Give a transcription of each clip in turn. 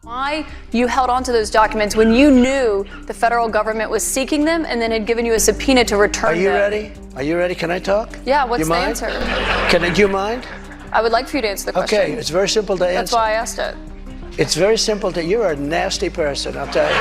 Why you held on to those documents when you knew the federal government was seeking them and then had given you a subpoena to return them. Are you ready? Are you ready? Can I talk? Yeah, what's the answer? answer? Do you mind? I would like for you to answer the question. Okay, it's very simple to answer. That's why I asked it. It's very simple to, you're a nasty person, I'll tell you.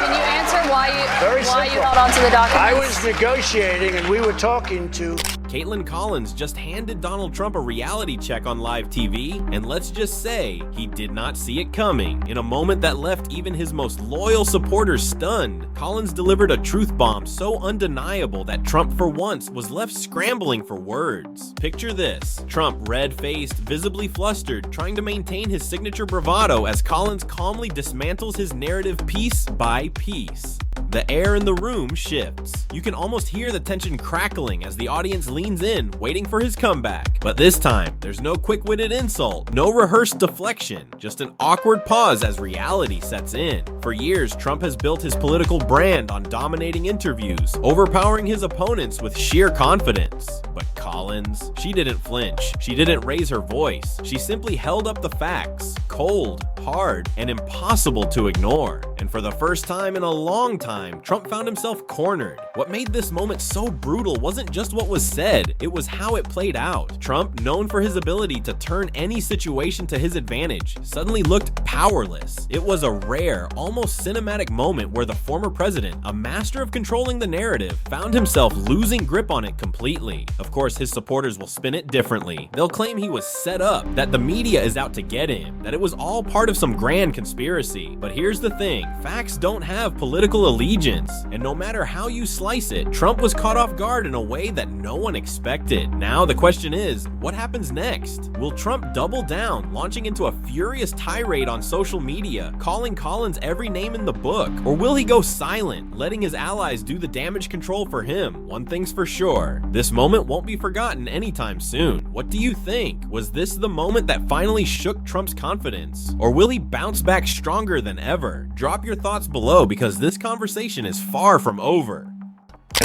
Can you answer why you simple. held on to the documents? I was negotiating and we were talking to... Caitlin Collins just handed Donald Trump a reality check on live TV, and let's just say he did not see it coming. In a moment that left even his most loyal supporters stunned, Collins delivered a truth bomb so undeniable that Trump for once was left scrambling for words. Picture this: Trump red-faced, visibly flustered, trying to maintain his signature bravado as Collins calmly dismantles his narrative piece by piece. The air in the room shifts. You can almost hear the tension crackling as the audience leans in, waiting for his comeback. But this time, there's no quick-witted insult, no rehearsed deflection, just an awkward pause as reality sets in. For years, Trump has built his political brand on dominating interviews, overpowering his opponents with sheer confidence. But Collins, she didn't flinch. She didn't raise her voice. She simply held up the facts, cold, hard, and impossible to ignore. And for the first time in a long time, Trump found himself cornered. What made this moment so brutal wasn't just what was said, it was how it played out. Trump, known for his ability to turn any situation to his advantage, suddenly looked powerless. It was a rare, almost cinematic moment where the former president, a master of controlling the narrative, found himself losing grip on it completely. Of course, his supporters will spin it differently. They'll claim he was set up, that the media is out to get him, that it was all part of some grand conspiracy. But here's the thing, facts don't have political allegiance, and no matter how you slice it, Trump was caught off guard in a way that no one expected. Now the question is, what happens next? Will Trump double down, launching into a furious tirade on social media, calling Collins every name in the book? Or will he go silent, letting his allies do the damage control for him? One thing's for sure, this moment won't be forgotten anytime soon. What do you think? Was this the moment that finally shook Trump's confidence? Or will he bounce back stronger than ever? Drop your thoughts below because this conversation is far from over.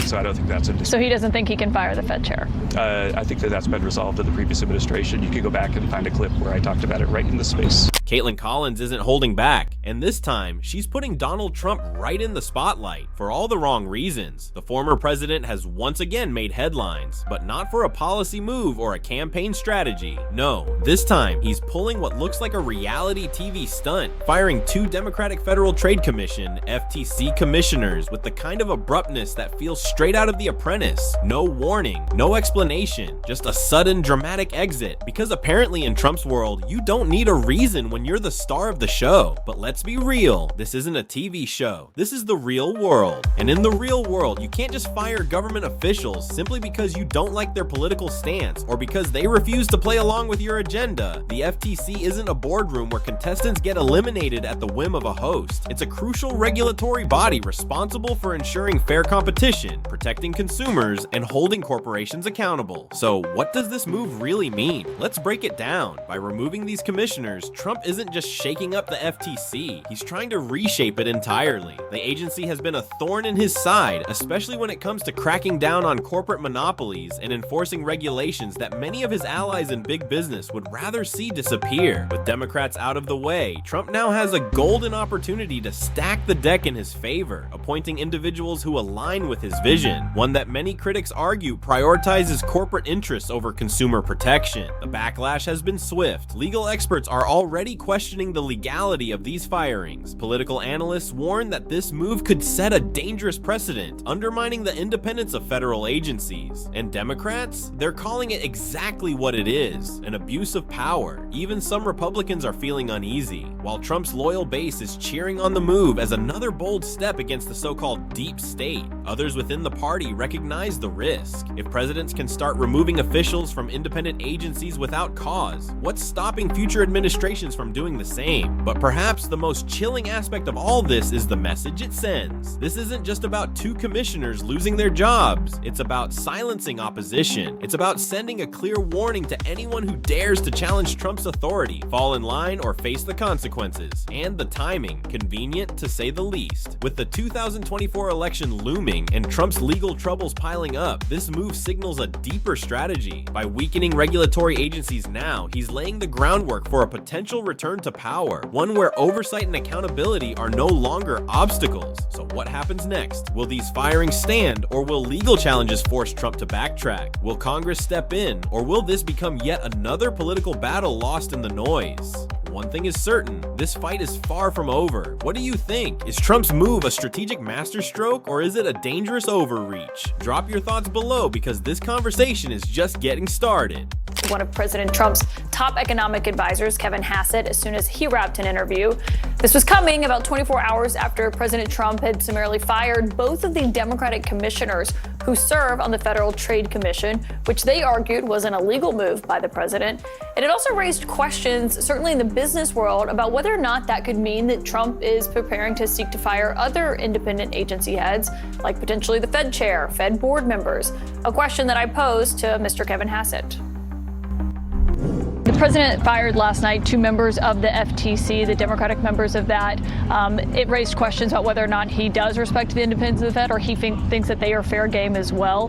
So I don't think that's a So he doesn't think he can fire the Fed chair? I think that's been resolved in the previous administration. You can go back and find a clip where I talked about it right in the space. Caitlin Collins isn't holding back, and this time, she's putting Donald Trump right in the spotlight for all the wrong reasons. The former president has once again made headlines, but not for a policy move or a campaign strategy. No, this time, he's pulling what looks like a reality TV stunt, firing 2 Democratic Federal Trade Commission, FTC commissioners with the kind of abruptness that feels straight out of The Apprentice. No warning, no explanation, just a sudden dramatic exit, because apparently in Trump's world, you don't need a reason when you're the star of the show. But let's be real, this isn't a TV show. This is the real world. And in the real world, you can't just fire government officials simply because you don't like their political stance or because they refuse to play along with your agenda. The FTC isn't a boardroom where contestants get eliminated at the whim of a host. It's a crucial regulatory body responsible for ensuring fair competition, protecting consumers, and holding corporations accountable. So what does this move really mean? Let's break it down. By removing these commissioners, Trump isn't just shaking up the FTC, he's trying to reshape it entirely. The agency has been a thorn in his side, especially when it comes to cracking down on corporate monopolies and enforcing regulations that many of his allies in big business would rather see disappear. With Democrats out of the way, Trump now has a golden opportunity to stack the deck in his favor, appointing individuals who align with his vision, one that many critics argue prioritizes corporate interests over consumer protection. The backlash has been swift. Legal experts are already questioning the legality of these firings. Political analysts warn that this move could set a dangerous precedent, undermining the independence of federal agencies. And Democrats? They're calling it exactly what it is, an abuse of power. Even some Republicans are feeling uneasy, while Trump's loyal base is cheering on the move as another bold step against the so-called deep state. Others within the party recognize the risk. If presidents can start removing officials from independent agencies without cause, what's stopping future administrations from doing the same? But perhaps the most chilling aspect of all this is the message it sends. This isn't just about 2 commissioners losing their jobs. It's about silencing opposition. It's about sending a clear warning to anyone who dares to challenge Trump's authority, fall in line, or face the consequences. And the timing, convenient to say the least. With the 2024 election looming, looming and Trump's legal troubles piling up, this move signals a deeper strategy. By weakening regulatory agencies now, he's laying the groundwork for a potential return to power, one where oversight and accountability are no longer obstacles. So what happens next? Will these firings stand, or will legal challenges force Trump to backtrack? Will Congress step in, or will this become yet another political battle lost in the noise? One thing is certain, this fight is far from over. What do you think? Is Trump's move a strategic masterstroke, or is it a dangerous overreach? Drop your thoughts below, because this conversation is just getting started. One of President Trump's top economic advisors, Kevin Hassett, as soon as he wrapped an interview. This was coming about 24 hours after President Trump had summarily fired both of the Democratic commissioners who serve on the Federal Trade Commission, which they argued was an illegal move by the president. And it also raised questions, certainly in the business world, about whether or not that could mean that Trump is preparing to seek to fire other independent agency heads, like potentially the Fed chair, Fed board members. A question that I posed to Mr. Kevin Hassett. The president fired last night 2 members of the FTC, the Democratic members of that. It raised questions about whether or not he does respect the independence of the Fed, or he thinks that they are fair game as well.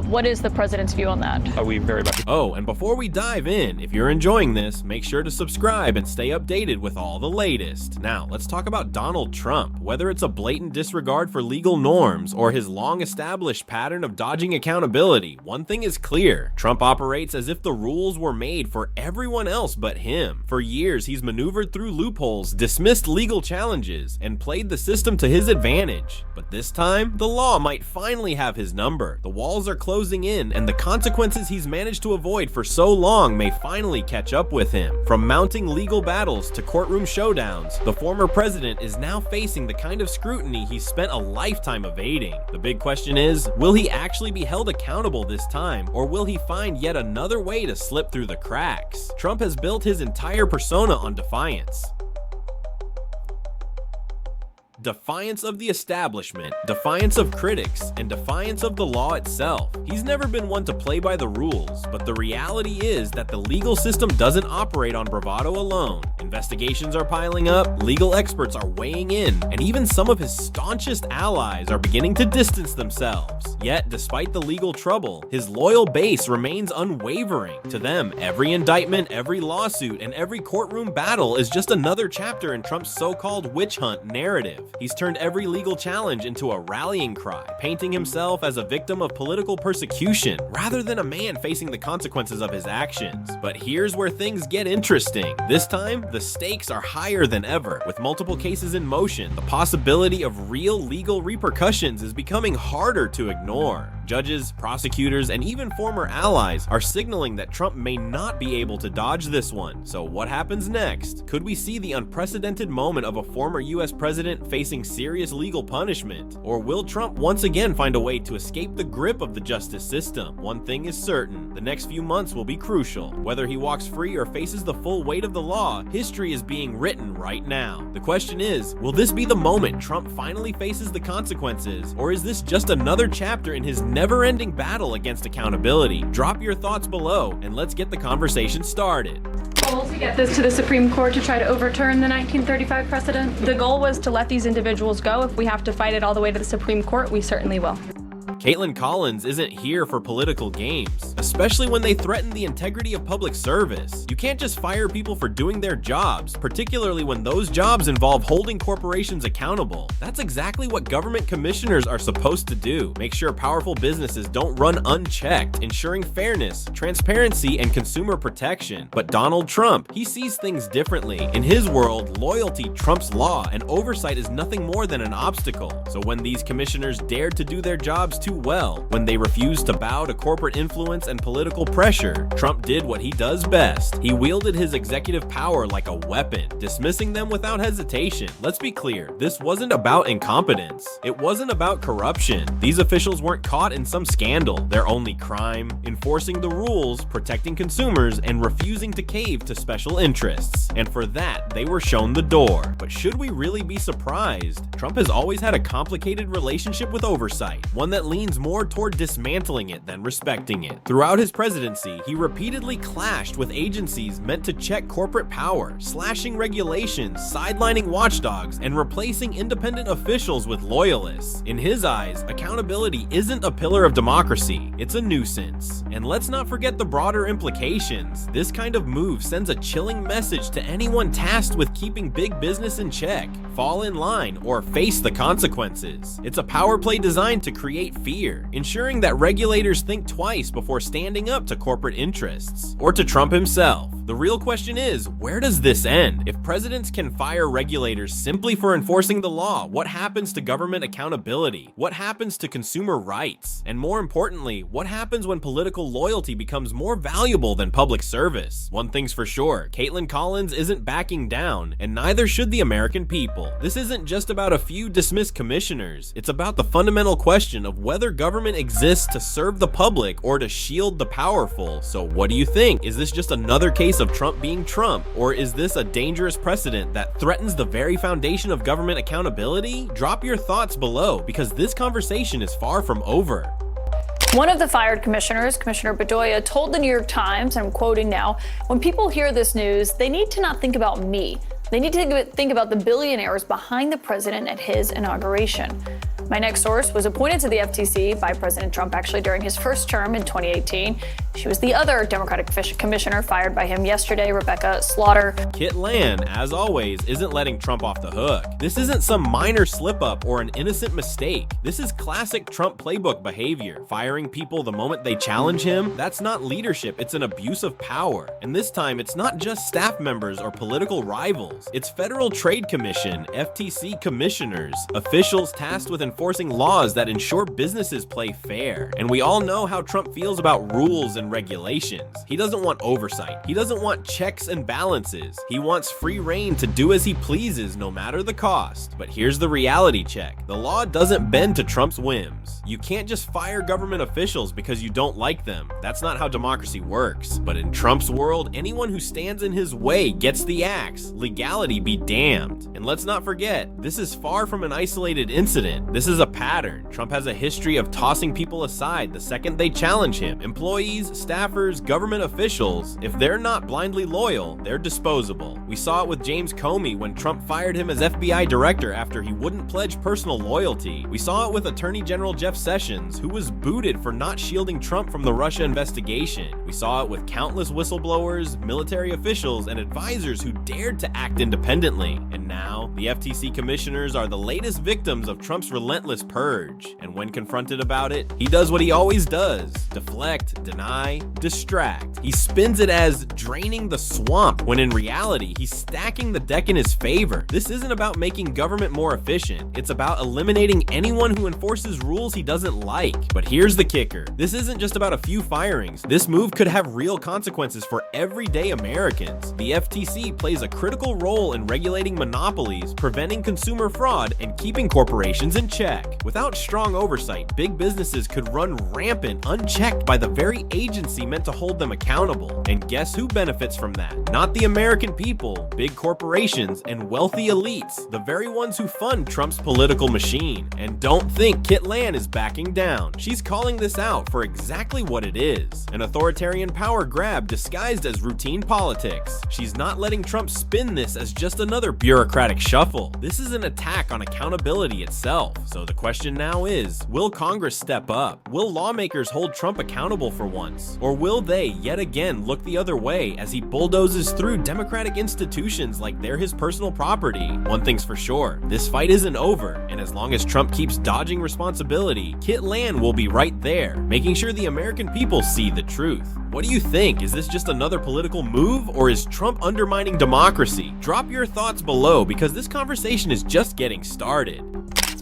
What is the president's view on that? We very much. Oh, and before we dive in, if you're enjoying this, make sure to subscribe and stay updated with all the latest. Now, let's talk about Donald Trump. Whether it's a blatant disregard for legal norms or his long-established pattern of dodging accountability, one thing is clear. Trump operates as if the rules were made for everyone else but him. For years, he's maneuvered through loopholes, dismissed legal challenges, and played the system to his advantage. But this time, the law might finally have his number. The walls are closing in, and the consequences he's managed to avoid for so long may finally catch up with him. From mounting legal battles to courtroom showdowns, the former president is now facing the kind of scrutiny he spent a lifetime evading. The big question is, will he actually be held accountable this time, or will he find yet another way to slip through the cracks? Trump has built his entire persona on defiance. Defiance of the establishment, defiance of critics, and defiance of the law itself. He's never been one to play by the rules, but the reality is that the legal system doesn't operate on bravado alone. Investigations are piling up, legal experts are weighing in, and even some of his staunchest allies are beginning to distance themselves. Yet, despite the legal trouble, his loyal base remains unwavering. To them, every indictment, every lawsuit, and every courtroom battle is just another chapter in Trump's so-called witch hunt narrative. He's turned every legal challenge into a rallying cry, painting himself as a victim of political persecution rather than a man facing the consequences of his actions. But here's where things get interesting. This time, the stakes are higher than ever. With multiple cases in motion, the possibility of real legal repercussions is becoming harder to ignore. Judges, prosecutors, and even former allies are signaling that Trump may not be able to dodge this one. So what happens next? Could we see the unprecedented moment of a former US president facing serious legal punishment? Or will Trump once again find a way to escape the grip of the justice system? One thing is certain, the next few months will be crucial. Whether he walks free or faces the full weight of the law, history is being written right now. The question is, will this be the moment Trump finally faces the consequences, or is this just another chapter in his never-ending battle against accountability? Drop your thoughts below, and let's get the conversation started. Goal to get this to the Supreme Court to try to overturn the 1935 precedent? The goal was to let these individuals go. If we have to fight it all the way to the Supreme Court, we certainly will. Caitlin Collins isn't here for political games, especially when they threaten the integrity of public service. You can't just fire people for doing their jobs, particularly when those jobs involve holding corporations accountable. That's exactly what government commissioners are supposed to do. Make sure powerful businesses don't run unchecked, ensuring fairness, transparency, and consumer protection. But Donald Trump, he sees things differently. In his world, loyalty trumps law, and oversight is nothing more than an obstacle. So when these commissioners dared to do their jobs too well, when they refused to bow to corporate influence and political pressure, Trump did what he does best. He wielded his executive power like a weapon, dismissing them without hesitation. Let's be clear, this wasn't about incompetence. It wasn't about corruption. These officials weren't caught in some scandal. Their only crime, enforcing the rules, protecting consumers, and refusing to cave to special interests. And for that, they were shown the door. But should we really be surprised? Trump has always had a complicated relationship with oversight, one that leans leans more toward dismantling it than respecting it. Throughout his presidency, he repeatedly clashed with agencies meant to check corporate power, slashing regulations, sidelining watchdogs, and replacing independent officials with loyalists. In his eyes, accountability isn't a pillar of democracy, it's a nuisance. And let's not forget the broader implications. This kind of move sends a chilling message to anyone tasked with keeping big business in check. Fall in line or face the consequences. It's a power play designed to create fear, ensuring that regulators think twice before standing up to corporate interests. Or to Trump himself. The real question is, where does this end? If presidents can fire regulators simply for enforcing the law, what happens to government accountability? What happens to consumer rights? And more importantly, what happens when political loyalty becomes more valuable than public service? One thing's for sure, Caitlin Collins isn't backing down, and neither should the American people. This isn't just about a few dismissed commissioners. It's about the fundamental question of whether government exists to serve the public or to shield the powerful. So what do you think? Is this just another case of Trump being Trump, or is this a dangerous precedent that threatens the very foundation of government accountability? Drop your thoughts below, because this conversation is far from over. One of the fired commissioners, Commissioner Bedoya, told the New York Times, and I'm quoting now, "When people hear this news, they need to not think about me. They need to think about the billionaires behind the president at his inauguration." My next source was appointed to the FTC by President Trump actually during his first term in 2018. She was the other Democratic commissioner fired by him yesterday, Rebecca Slaughter. Kit Lan, as always, isn't letting Trump off the hook. This isn't some minor slip-up or an innocent mistake. This is classic Trump playbook behavior. Firing people the moment they challenge him, that's not leadership, it's an abuse of power. And this time, it's not just staff members or political rivals. It's Federal Trade Commission, FTC commissioners, officials tasked with enforcing laws that ensure businesses play fair. And we all know how Trump feels about rules and regulations. He doesn't want oversight. He doesn't want checks and balances. He wants free reign to do as he pleases, no matter the cost. But here's the reality check. The law doesn't bend to Trump's whims. You can't just fire government officials because you don't like them. That's not how democracy works. But in Trump's world, anyone who stands in his way gets the axe. Legality be damned. And let's not forget, this is far from an isolated incident. This is a pattern. Trump has a history of tossing people aside the second they challenge him. Employees, staffers, government officials, if they're not blindly loyal, they're disposable. We saw it with James Comey when Trump fired him as FBI director after he wouldn't pledge personal loyalty. We saw it with Attorney General Jeff Sessions, who was booted for not shielding Trump from the Russia investigation. We saw it with countless whistleblowers, military officials, and advisors who dared to act independently. And now, the FTC commissioners are the latest victims of Trump's relentless purge. And when confronted about it, he does what he always does: deflect, deny, distract. He spins it as draining the swamp, when in reality, he's stacking the deck in his favor. This isn't about making government more efficient. It's about eliminating anyone who enforces rules he doesn't like. But here's the kicker. This isn't just about a few firings. This move could have real consequences for everyday Americans. The FTC plays a critical role in regulating monopolies, preventing consumer fraud, and keeping corporations in check. Without strong oversight, big businesses could run rampant, unchecked by the very agency meant to hold them accountable. And guess who benefits from that? Not the American people, big corporations, and wealthy elites, the very ones who fund Trump's political machine. And don't think Kit Lan is backing down. She's calling this out for exactly what it is: an authoritarian power grab disguised as routine politics. She's not letting Trump spin this as just another bureaucratic shuffle. This is an attack on accountability itself. So the question now is, will Congress step up? Will lawmakers hold Trump accountable for once? Or will they yet again look the other way as he bulldozes through democratic institutions like they're his personal property? One thing's for sure, this fight isn't over, and as long as Trump keeps dodging responsibility, Kit Lan will be right there, making sure the American people see the truth. What do you think? Is this just another political move, or is Trump undermining democracy? Drop your thoughts below, because this conversation is just getting started.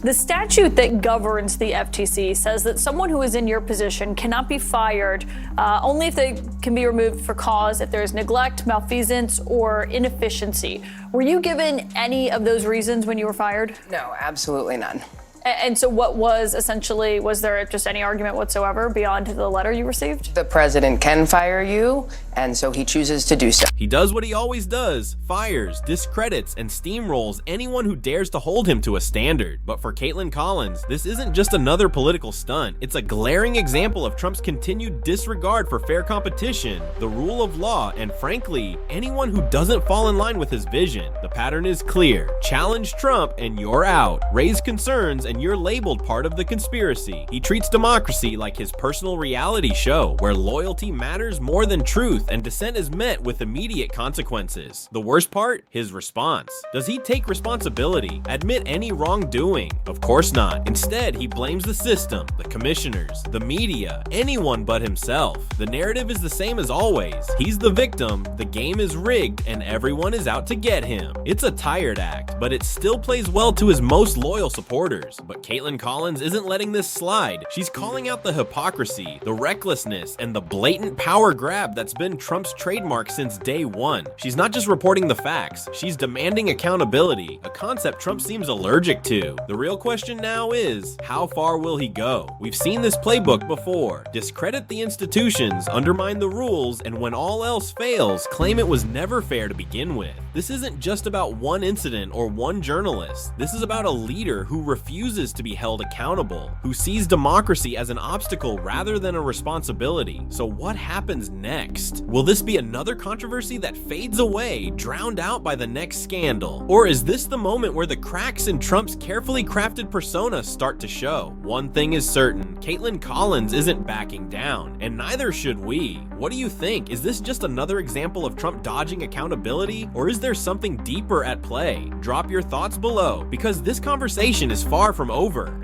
The statute that governs the FTC says that someone who is in your position cannot be fired only if they can be removed for cause if there is neglect, malfeasance, or inefficiency. Were you given any of those reasons when you were fired? No, absolutely none. And so what was there just any argument whatsoever beyond the letter you received? The president can fire you, and so he chooses to do so. He does what he always does, fires, discredits, and steamrolls anyone who dares to hold him to a standard. But for Caitlin Collins, this isn't just another political stunt. It's a glaring example of Trump's continued disregard for fair competition, the rule of law, and frankly, anyone who doesn't fall in line with his vision. The pattern is clear. Challenge Trump and you're out. Raise concerns and you're labeled part of the conspiracy. He treats democracy like his personal reality show, where loyalty matters more than truth and dissent is met with immediate consequences. The worst part? His response. Does he take responsibility? Admit any wrongdoing? Of course not. Instead, he blames the system, the commissioners, the media, anyone but himself. The narrative is the same as always. He's the victim, the game is rigged, and everyone is out to get him. It's a tired act, but it still plays well to his most loyal supporters. But Caitlin Collins isn't letting this slide. She's calling out the hypocrisy, the recklessness, and the blatant power grab that's been Trump's trademark since day one. She's not just reporting the facts, she's demanding accountability, a concept Trump seems allergic to. The real question now is, how far will he go? We've seen this playbook before. Discredit the institutions, undermine the rules, and when all else fails, claim it was never fair to begin with. This isn't just about one incident or one journalist. This is about a leader who refuses to be held accountable, who sees democracy as an obstacle rather than a responsibility. So what happens next? Will this be another controversy that fades away, drowned out by the next scandal? Or is this the moment where the cracks in Trump's carefully crafted persona start to show? One thing is certain, Caitlin Collins isn't backing down, and neither should we. What do you think? Is this just another example of Trump dodging accountability, or is there something deeper at play? Drop your thoughts below, because this conversation is far from over.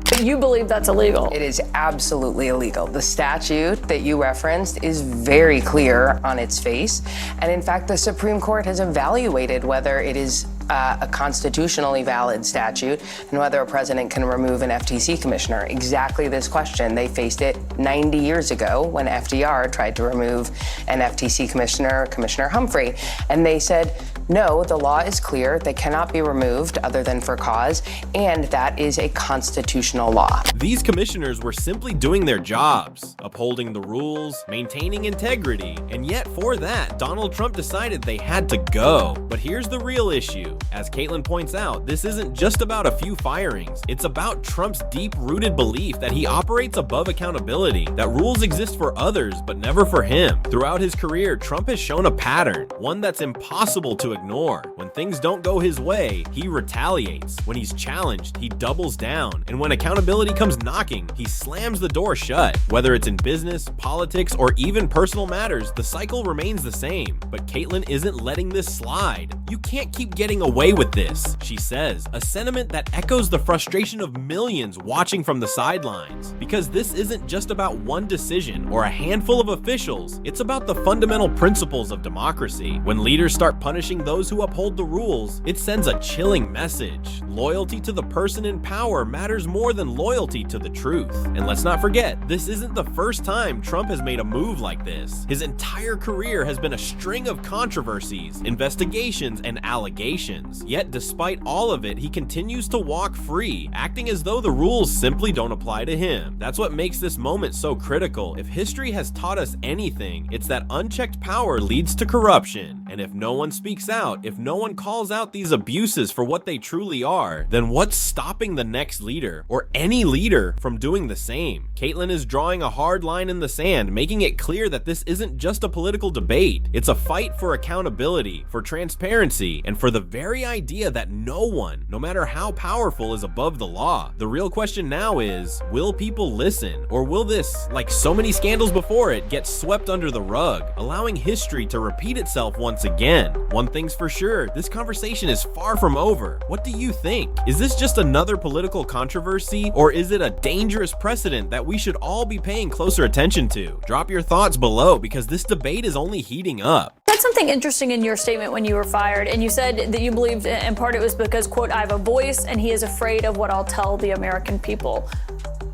But you believe that's illegal? It is absolutely illegal. The statute that you referenced is very clear on its face. And in fact, the Supreme Court has evaluated whether it is a constitutionally valid statute and whether a president can remove an FTC commissioner. Exactly this question. They faced it 90 years ago when FDR tried to remove an FTC commissioner, Commissioner Humphrey. And they said, no, the law is clear. They cannot be removed other than for cause. And that is a constitutional law. These commissioners were simply doing their jobs, upholding the rules, maintaining integrity. And yet for that, Donald Trump decided they had to go. But here's the real issue. As Caitlin points out, this isn't just about a few firings. It's about Trump's deep-rooted belief that he operates above accountability, that rules exist for others, but never for him. Throughout his career, Trump has shown a pattern, one that's impossible to ignore. When things don't go his way, he retaliates. When he's challenged, he doubles down. And when accountability comes knocking, he slams the door shut. Whether it's in business, politics, or even personal matters, the cycle remains the same. But Caitlin isn't letting this slide. You can't keep getting away with this, she says, a sentiment that echoes the frustration of millions watching from the sidelines. Because this isn't just about one decision or a handful of officials, it's about the fundamental principles of democracy. When leaders start punishing those who uphold the rules, it sends a chilling message. Loyalty to the person in power matters more than loyalty to the truth. And let's not forget, this isn't the first time Trump has made a move like this. His entire career has been a string of controversies, investigations, and allegations. Yet despite all of it, he continues to walk free, acting as though the rules simply don't apply to him. That's what makes this moment so critical. If history has taught us anything, it's that unchecked power leads to corruption. And if no one speaks out, if no one calls out these abuses for what they truly are, then what's stopping the next leader, or any leader, from doing the same? Caitlin is drawing a hard line in the sand, making it clear that this isn't just a political debate. It's a fight for accountability, for transparency, and for the very idea that no one, no matter how powerful, is above the law. The real question now is, will people listen? Or will this, like so many scandals before it, get swept under the rug, allowing history to repeat itself once again? One thing's for sure, this conversation is far from over. What do you think? Is this just another political controversy, or is it a dangerous precedent that we should all be paying closer attention to? Drop your thoughts below, because this debate is only heating up. You said something interesting in your statement when you were fired, and you said that you believed in part it was because, quote, I have a voice and he is afraid of what I'll tell the American people.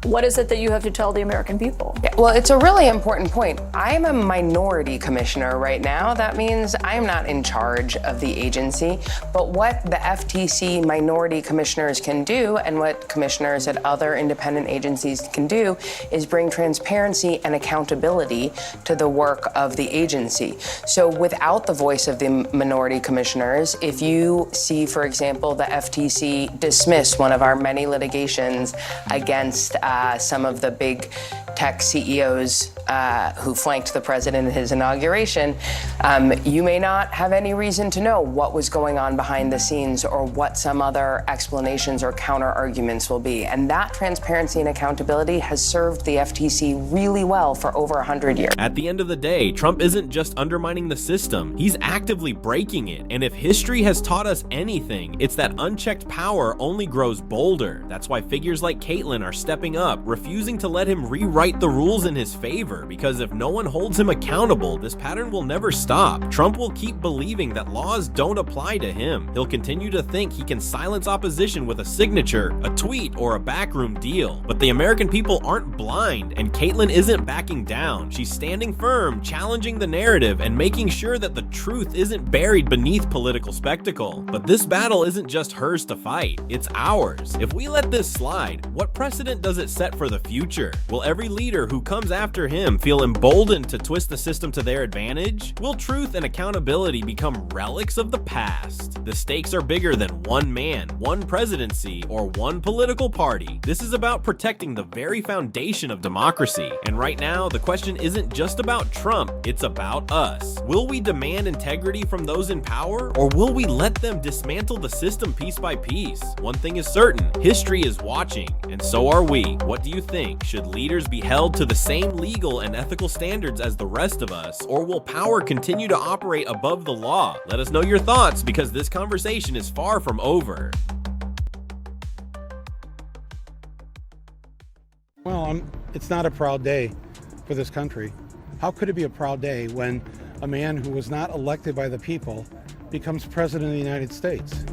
What is it that you have to tell the American people? Yeah, well, it's a really important point. I'm a minority commissioner right now. That means I'm not in charge of the agency. But what the FTC minority commissioners can do, and what commissioners at other independent agencies can do, is bring transparency and accountability to the work of the agency. So without the voice of the minority commissioners, if you see, for example, the FTC dismiss one of our many litigations against some of the big tech CEOs who flanked the president in his inauguration, you may not have any reason to know what was going on behind the scenes or what some other explanations or counter arguments will be. And that transparency and accountability has served the FTC really well for over 100 years. At the end of the day, Trump isn't just undermining the system, he's actively breaking it. And if history has taught us anything, it's that unchecked power only grows bolder. That's why figures like Caitlyn are stepping up, refusing to let him rewrite the rules in his favor, because if no one holds him accountable, this pattern will never stop. Trump will keep believing that laws don't apply to him. He'll continue to think he can silence opposition with a signature, a tweet, or a backroom deal. But the American people aren't blind, and Caitlyn isn't backing down. She's standing firm, challenging the narrative, and making sure that the truth isn't buried beneath political spectacle. But this battle isn't just hers to fight, it's ours. If we let this slide, what precedent does it set for the future? Will every leader who comes after him feel emboldened to twist the system to their advantage? Will truth and accountability become relics of the past? The stakes are bigger than one man, one presidency, or one political party. This is about protecting the very foundation of democracy. And right now, the question isn't just about Trump, it's about us. Will we demand integrity from those in power, or will we let them dismantle the system piece by piece? One thing is certain, history is watching, and so are we. What do you think? Should leaders be held to the same legal and ethical standards as the rest of us, or will power continue to operate above the law? Let us know your thoughts, because this conversation is far from over. Well, it's not a proud day for this country. How could it be a proud day when a man who was not elected by the people becomes president of the United States?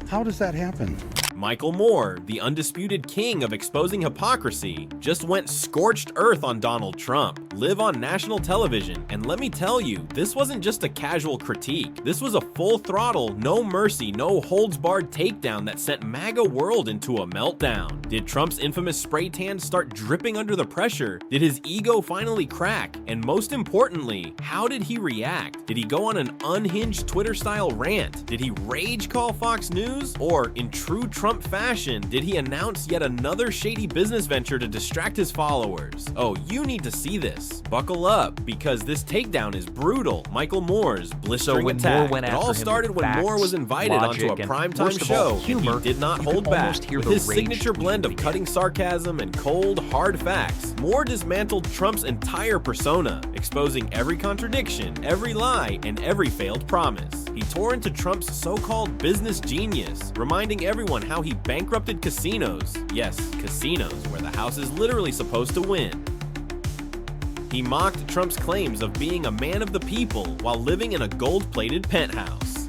How does that happen? Michael Moore, the undisputed king of exposing hypocrisy, just went scorched earth on Donald Trump, live on national television, and let me tell you, this wasn't just a casual critique. This was a full throttle, no mercy, no holds barred takedown that sent MAGA world into a meltdown. Did Trump's infamous spray tan start dripping under the pressure? Did his ego finally crack? And most importantly, how did he react? Did he go on an unhinged Twitter-style rant? Did he rage call Fox News? Or, in true Trump fashion, did he announce yet another shady business venture to distract his followers? Oh, you need to see this. Buckle up, because this takedown is brutal. Michael Moore's blistering attack. It all started when Moore was invited onto a primetime show, and he did not hold back. With his signature blend of cutting sarcasm and cold, hard facts, Moore dismantled Trump's entire persona, exposing every contradiction, every lie, and every failed promise. He tore into Trump's so-called business genius, reminding everyone how he bankrupted casinos. Yes, casinos, where the house is literally supposed to win. He mocked Trump's claims of being a man of the people while living in a gold-plated penthouse.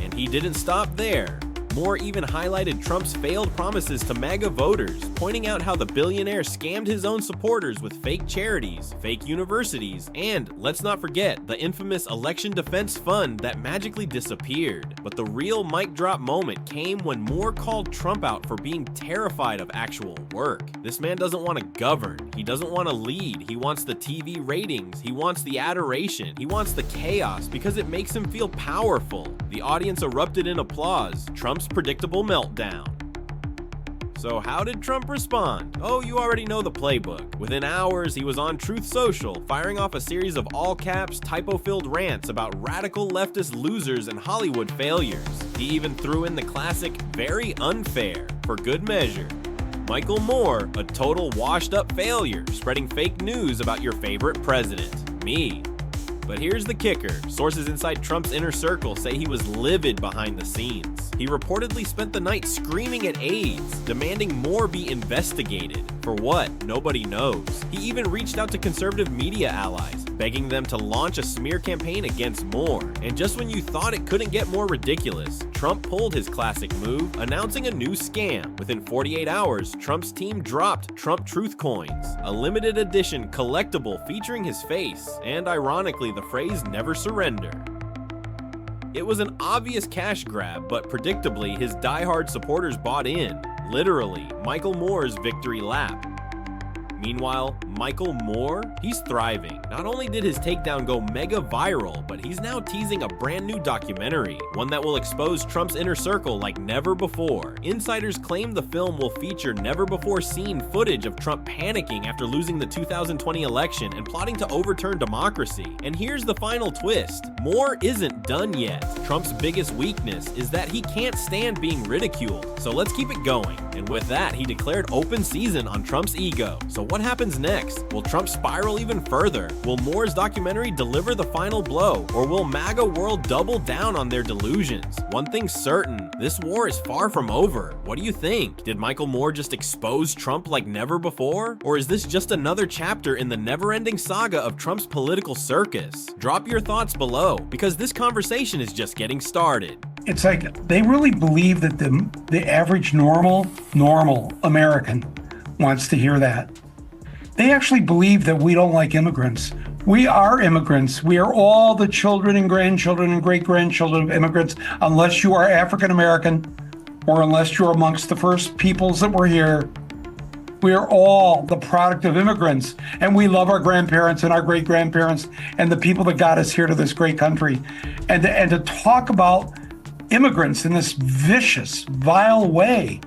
And he didn't stop there. Moore even highlighted Trump's failed promises to MAGA voters, pointing out how the billionaire scammed his own supporters with fake charities, fake universities, and, let's not forget, the infamous Election Defense Fund that magically disappeared. But the real mic drop moment came when Moore called Trump out for being terrified of actual work. This man doesn't want to govern, he doesn't want to lead, he wants the TV ratings, he wants the adoration, he wants the chaos because it makes him feel powerful. The audience erupted in applause. Trump's predictable meltdown. So how did Trump respond? Oh, you already know the playbook. Within hours, he was on Truth Social, firing off a series of all-caps, typo-filled rants about radical leftist losers and Hollywood failures. He even threw in the classic, very unfair, for good measure. Michael Moore, a total washed-up failure, spreading fake news about your favorite president, me. But here's the kicker. Sources inside Trump's inner circle say he was livid behind the scenes. He reportedly spent the night screaming at aides, demanding Moore be investigated. For what? Nobody knows. He even reached out to conservative media allies, begging them to launch a smear campaign against Moore. And just when you thought it couldn't get more ridiculous, Trump pulled his classic move, announcing a new scam. Within 48 hours, Trump's team dropped Trump Truth Coins, a limited edition collectible featuring his face, and ironically the phrase "never surrender." It was an obvious cash grab, but predictably his diehard supporters bought in. Literally, Michael Moore's victory lap. Meanwhile, Michael Moore, he's thriving. Not only did his takedown go mega viral, but he's now teasing a brand new documentary, one that will expose Trump's inner circle like never before. Insiders claim the film will feature never-before-seen footage of Trump panicking after losing the 2020 election and plotting to overturn democracy. And here's the final twist. Moore isn't done yet. Trump's biggest weakness is that he can't stand being ridiculed. So let's keep it going. And with that, he declared open season on Trump's ego. So what happens next? Will Trump spiral even further? Will Moore's documentary deliver the final blow? Or will MAGA world double down on their delusions? One thing's certain, this war is far from over. What do you think? Did Michael Moore just expose Trump like never before? Or is this just another chapter in the never-ending saga of Trump's political circus? Drop your thoughts below, because this conversation is just getting started. It's like they really believe that the average normal American wants to hear that. They actually believe that we don't like immigrants. We are immigrants. We are all the children and grandchildren and great-grandchildren of immigrants, unless you are African American or unless you're amongst the first peoples that were here. We are all the product of immigrants, and we love our grandparents and our great-grandparents and the people that got us here to this great country. And to talk about immigrants in this vicious, vile way.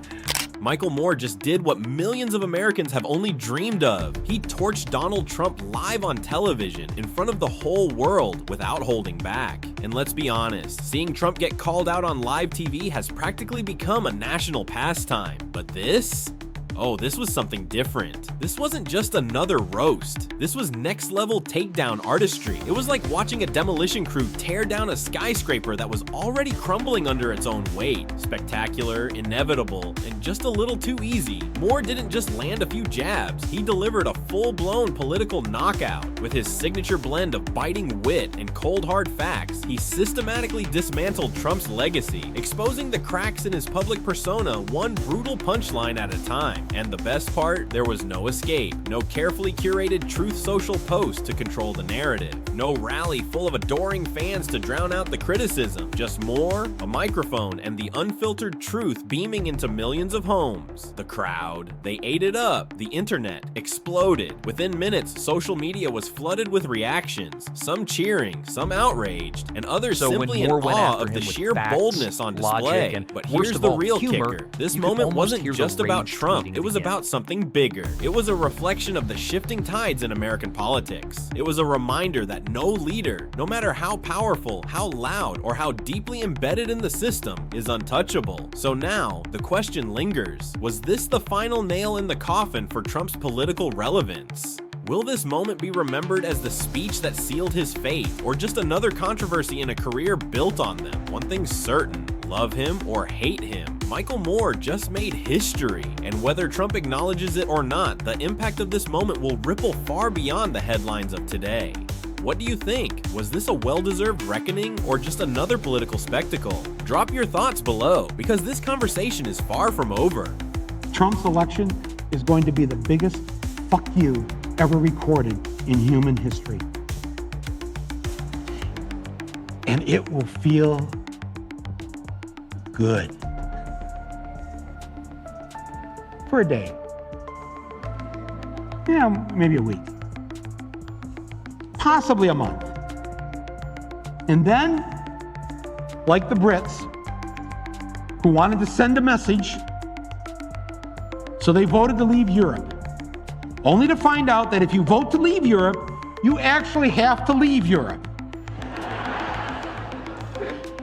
Michael Moore just did what millions of Americans have only dreamed of. He torched Donald Trump live on television in front of the whole world without holding back. And let's be honest, seeing Trump get called out on live TV has practically become a national pastime. But this? Oh, this was something different. This wasn't just another roast. This was next level takedown artistry. It was like watching a demolition crew tear down a skyscraper that was already crumbling under its own weight. Spectacular, inevitable, and just a little too easy. Moore didn't just land a few jabs. He delivered a full-blown political knockout. With his signature blend of biting wit and cold hard facts, he systematically dismantled Trump's legacy, exposing the cracks in his public persona one brutal punchline at a time. And the best part, there was no escape. No carefully curated Truth Social post to control the narrative. No rally full of adoring fans to drown out the criticism. Just Moore, a microphone, and the unfiltered truth beaming into millions of homes. The crowd, they ate it up. The internet exploded. Within minutes, social media was flooded with reactions. Some cheering, some outraged, and others simply in awe of the sheer boldness on display. But here's the real kicker. This moment wasn't just about Trump. It was about something bigger. It was a reflection of the shifting tides in American politics. It was a reminder that no leader, no matter how powerful, how loud, or how deeply embedded in the system, is untouchable. So now, the question lingers. Was this the final nail in the coffin for Trump's political relevance? Will this moment be remembered as the speech that sealed his fate, or just another controversy in a career built on them? One thing's certain, love him or hate him, Michael Moore just made history. And whether Trump acknowledges it or not, the impact of this moment will ripple far beyond the headlines of today. What do you think? Was this a well-deserved reckoning or just another political spectacle? Drop your thoughts below, because this conversation is far from over. Trump's election is going to be the biggest fuck you ever recorded in human history. And it will feel good. For a day. Yeah, maybe a week. Possibly a month. And then, like the Brits, who wanted to send a message, so they voted to leave Europe. Only to find out that if you vote to leave Europe, you actually have to leave Europe.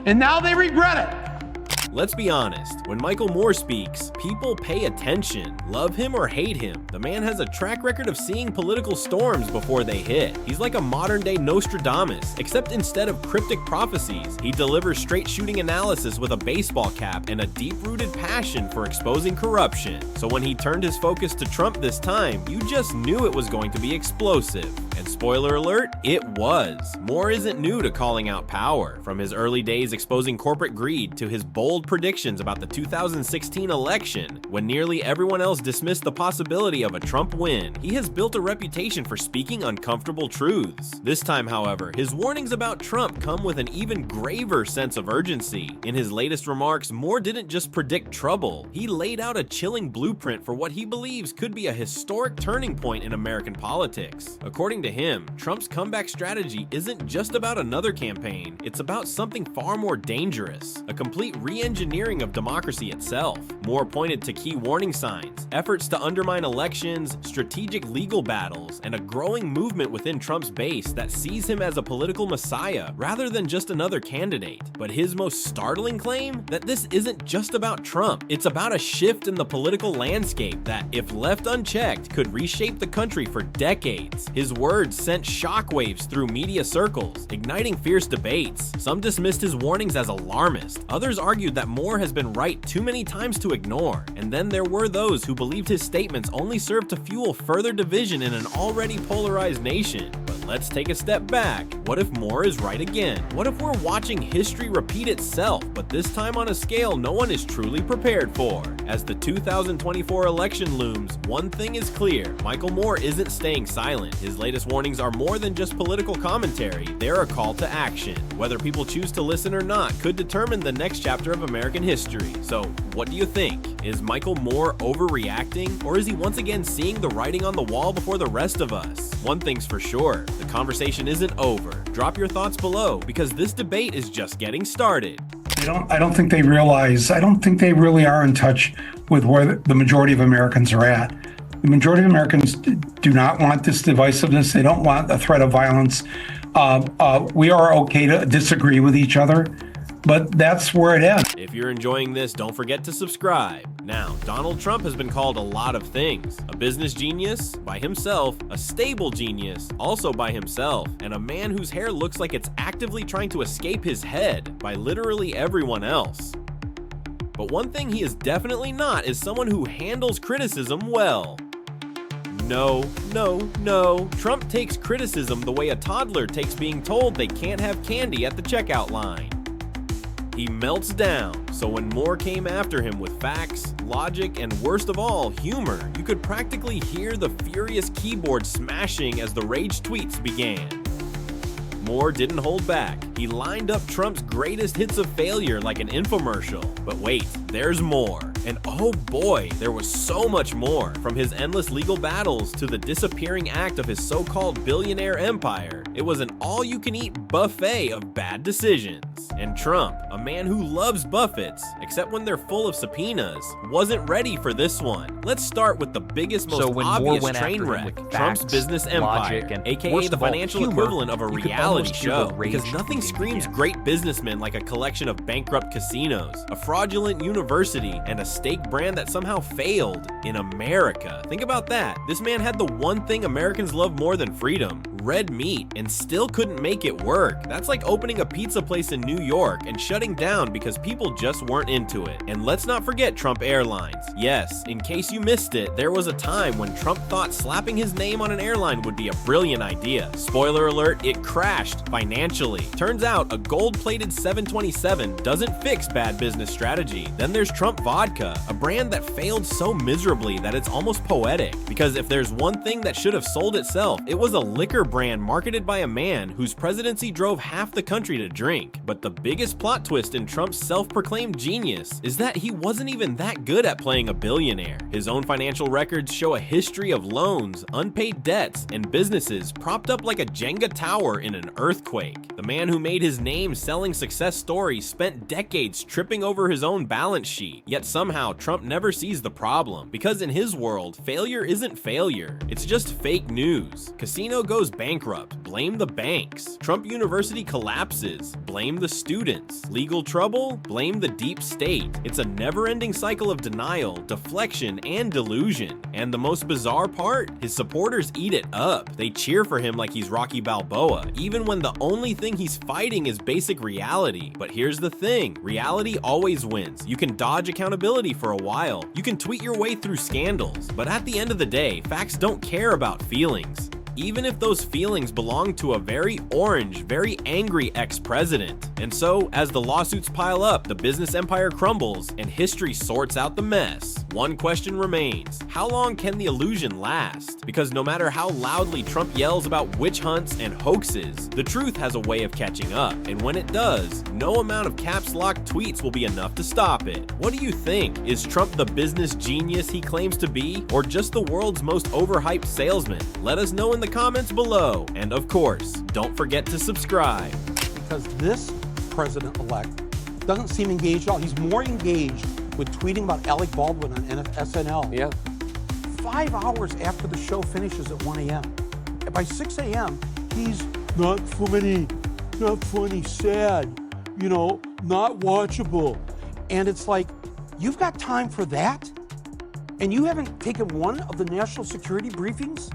And now they regret it. Let's be honest, when Michael Moore speaks, people pay attention. Love him or hate him, the man has a track record of seeing political storms before they hit. He's like a modern-day Nostradamus, except instead of cryptic prophecies, he delivers straight-shooting analysis with a baseball cap and a deep-rooted passion for exposing corruption. So when he turned his focus to Trump this time, you just knew it was going to be explosive. And spoiler alert, it was. Moore isn't new to calling out power. From his early days exposing corporate greed to his bold predictions about the 2016 election, when nearly everyone else dismissed the possibility of a Trump win, he has built a reputation for speaking uncomfortable truths. This time, however, his warnings about Trump come with an even graver sense of urgency. In his latest remarks, Moore didn't just predict trouble, he laid out a chilling blueprint for what he believes could be a historic turning point in American politics. According to him, Trump's comeback strategy isn't just about another campaign, it's about something far more dangerous, a complete re-engineering of democracy itself. Moore pointed to key warning signs, efforts to undermine elections, strategic legal battles, and a growing movement within Trump's base that sees him as a political messiah rather than just another candidate. But his most startling claim? That this isn't just about Trump, it's about a shift in the political landscape that, if left unchecked, could reshape the country for decades. His words sent shockwaves through media circles, igniting fierce debates. Some dismissed his warnings as alarmist, others argued that Moore has been right too many times to ignore, and then there were those who believed his statements only served to fuel further division in an already polarized nation. But let's take a step back. What if Moore is right again? What if we're watching history repeat itself, but this time on a scale no one is truly prepared for? As the 2024 election looms, one thing is clear: Michael Moore isn't staying silent. His latest warnings are more than just political commentary, they're a call to action. Whether people choose to listen or not could determine the next chapter of American history. So, what do you think? Is Michael Moore overreacting, or is he once again seeing the writing on the wall before the rest of us? One thing's for sure, the conversation isn't over. Drop your thoughts below, because this debate is just getting started. I don't think they realize, I don't think they really are in touch with where the majority of Americans are at. The majority of Americans do not want this divisiveness. They don't want the threat of violence. We are okay to disagree with each other, but that's where it ends. If you're enjoying this, don't forget to subscribe. Now, Donald Trump has been called a lot of things. A business genius, by himself, a stable genius, also by himself, and a man whose hair looks like it's actively trying to escape his head, by literally everyone else. But one thing he is definitely not is someone who handles criticism well. No. Trump takes criticism the way a toddler takes being told they can't have candy at the checkout line. He melts down, so when Moore came after him with facts, logic, and worst of all, humor, you could practically hear the furious keyboard smashing as the rage tweets began. Moore didn't hold back. He lined up Trump's greatest hits of failure like an infomercial. But wait, there's more. And oh boy, there was so much more. From his endless legal battles to the disappearing act of his so-called billionaire empire, it was an all-you-can-eat buffet of bad decisions. And Trump, a man who loves buffets, except when they're full of subpoenas, wasn't ready for this one. Let's start with the biggest, most obvious train wreck, Trump's business empire, aka the financial equivalent of a reality show, because nothing screams great businessmen like a collection of bankrupt casinos, a fraudulent university, and a steak brand that somehow failed in America. Think about that. This man had the one thing Americans love more than freedom, red meat, and still couldn't make it work. That's like opening a pizza place in New York and shutting down because people just weren't into it. And let's not forget Trump Airlines. Yes, in case you missed it, there was a time when Trump thought slapping his name on an airline would be a brilliant idea. Spoiler alert, it crashed financially. Turns out a gold-plated 727 doesn't fix bad business strategy. Then there's Trump Vodka, a brand that failed so miserably that it's almost poetic. Because if there's one thing that should have sold itself, it was a liquor brand marketed by a man whose presidency drove half the country to drink. But the biggest plot twist in Trump's self-proclaimed genius is that he wasn't even that good at playing a billionaire. His own financial records show a history of loans, unpaid debts, and businesses propped up like a Jenga tower in an earthquake. The man who made his name selling success stories spent decades tripping over his own balance sheet, yet somehow Trump never sees the problem, because in his world, failure isn't failure, it's just fake news. Casino goes bankrupt, Blame the banks. Trump University collapses. Blame the students. Legal trouble? Blame the deep state. It's a never-ending cycle of denial, deflection, and delusion. And the most bizarre part? His supporters eat it up. They cheer for him like he's Rocky Balboa, even when the only thing he's fighting is basic reality. But here's the thing, reality always wins. You can dodge accountability for a while. You can tweet your way through scandals. But at the end of the day, facts don't care about feelings, even if those feelings belong to a very orange, very angry ex-president. And so, as the lawsuits pile up, the business empire crumbles, and history sorts out the mess, one question remains: how long can the illusion last? Because no matter how loudly Trump yells about witch hunts and hoaxes, the truth has a way of catching up, and when it does, no amount of caps lock tweets will be enough to stop it. What do you think? Is Trump the business genius he claims to be, or just the world's most overhyped salesman? Let us know in the comments below, and of course, don't forget to subscribe. Because this president-elect doesn't seem engaged at all. He's more engaged with tweeting about Alec Baldwin on SNL. Yeah. 5 hours after the show finishes at 1 a.m. By 6 a.m., he's not funny, sad, not watchable. And it's like, you've got time for that? And you haven't taken one of the national security briefings?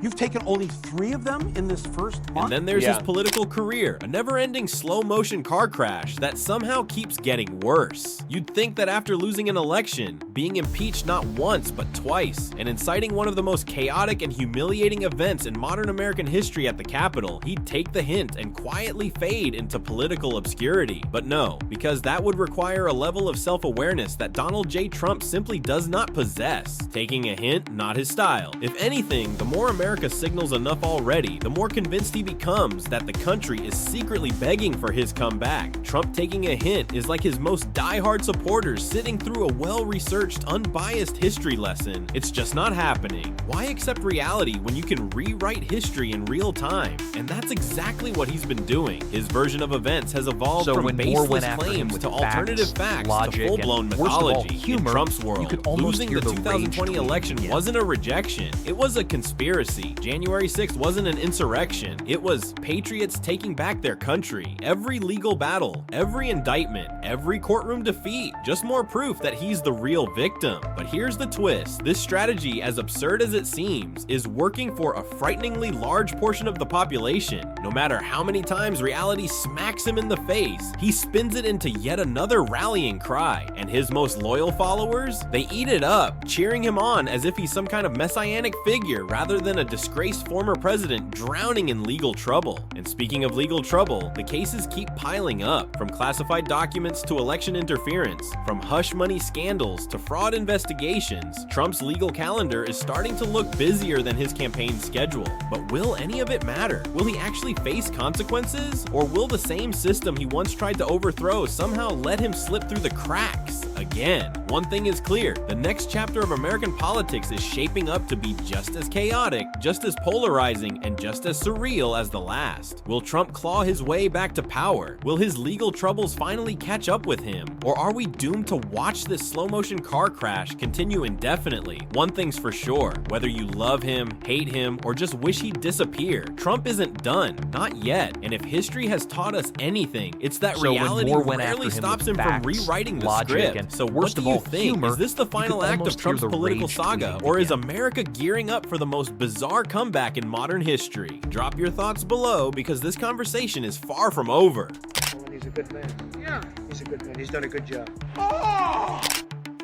You've taken only 3 of them in this first month? And then there's his political career, a never-ending slow-motion car crash that somehow keeps getting worse. You'd think that after losing an election, being impeached not once but twice, and inciting one of the most chaotic and humiliating events in modern American history at the Capitol, he'd take the hint and quietly fade into political obscurity. But no, because that would require a level of self-awareness that Donald J. Trump simply does not possess. Taking a hint, not his style. If anything, the more America signals enough already, the more convinced he becomes that the country is secretly begging for his comeback. Trump taking a hint is like his most diehard supporters sitting through a well-researched, unbiased history lesson. It's just not happening. Why accept reality when you can rewrite history in real time? And that's exactly what he's been doing. His version of events has evolved from baseless claims to alternative facts to full-blown mythology. In Trump's world, losing the 2020 election wasn't a rejection, it was a conspiracy. January 6th wasn't an insurrection, it was patriots taking back their country. Every legal battle, every indictment, every courtroom defeat, just more proof that he's the real victim. But here's the twist: this strategy, as absurd as it seems, is working for a frighteningly large portion of the population. No matter how many times reality smacks him in the face, he spins it into yet another rallying cry, and his most loyal followers, they eat it up, cheering him on as if he's some kind of messianic figure rather than a disgraced former president drowning in legal trouble. And speaking of legal trouble, the cases keep piling up, from classified documents to election interference, from hush money scandals to fraud investigations. Trump's legal calendar is starting to look busier than his campaign schedule. But will any of it matter? Will he actually face consequences? Or will the same system he once tried to overthrow somehow let him slip through the cracks again? One thing is clear: the next chapter of American politics is shaping up to be just as chaotic, just as polarizing, and just as surreal as the last. Will Trump claw his way back to power? Will his legal troubles finally catch up with him? Or are we doomed to watch this slow-motion car crash continue indefinitely? One thing's for sure: whether you love him, hate him, or just wish he'd disappear, Trump isn't done. Not yet. And if history has taught us anything, it's that reality rarely stops him from rewriting the script. So what do you think? Is this the final act of Trump's political saga? Or is America gearing up for the most bizarre comeback in modern history? Drop your thoughts below, because this conversation is far from over. He's a good man. Yeah. He's a good man. He's done a good job.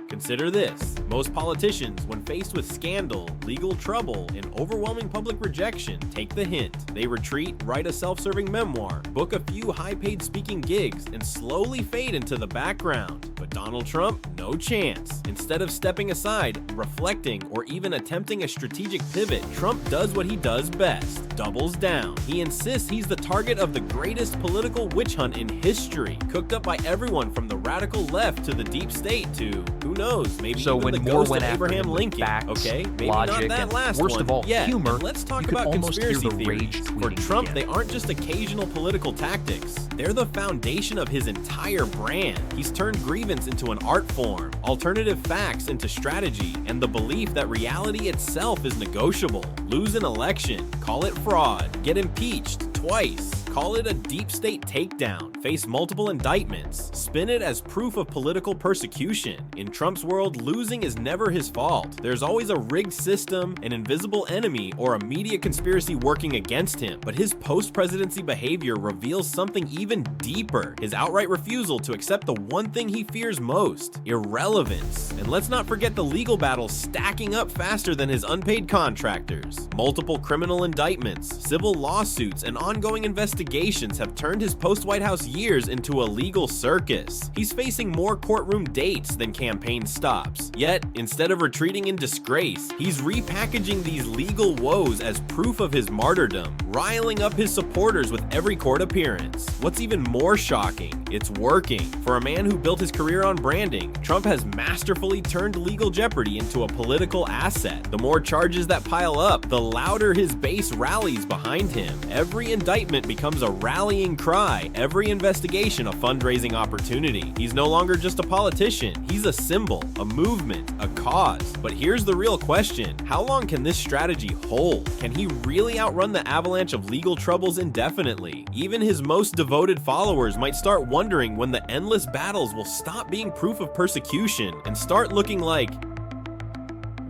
Consider this: most politicians, when faced with scandal, legal trouble, and overwhelming public rejection, take the hint. They retreat, write a self-serving memoir, book a few high-paid speaking gigs, and slowly fade into the background. But Donald Trump, no chance. Instead of stepping aside, reflecting, or even attempting a strategic pivot, Trump does what he does best: doubles down. He insists he's the target of the greatest political witch hunt in history, cooked up by everyone from the radical left to the deep state to, who knows, maybe even the ghost of Abraham Lincoln. Okay, maybe not that last one. Worst of all, humor. Let's talk about conspiracy theories. For Trump, they aren't just occasional political tactics. They're the foundation of his entire brand. He's turned grievance into an art form, alternative facts into strategy, and the belief that reality itself is negotiable. Lose an election, call it fraud, get impeached twice, call it a deep state takedown, face multiple indictments, spin it as proof of political persecution. In Trump's world, losing is never his fault. There's always a rigged system, an invisible enemy, or a media conspiracy working against him. But his post-presidency behavior reveals something even deeper: his outright refusal to accept the one thing he fears most: irrelevance. And let's not forget the legal battles stacking up faster than his unpaid contractors. Multiple criminal indictments, civil lawsuits, and ongoing investigations have turned his post-White House years into a legal circus. He's facing more courtroom dates than campaign stops. Yet, instead of retreating in disgrace, he's repackaging these legal woes as proof of his martyrdom, riling up his supporters with every court appearance. What's even more shocking, it's working. For a man who built his career on branding, Trump has masterfully turned legal jeopardy into a political asset. The more charges that pile up, the louder his base rallies behind him. Every indictment becomes a rallying cry, every investigation a fundraising opportunity. He's no longer just a politician, he's a symbol, a movement, a cause. But here's the real question: how long can this strategy hold? Can he really outrun the avalanche of legal troubles indefinitely? Even his most devoted followers might start wondering when the endless battles will stop being proof of persecution and start looking like,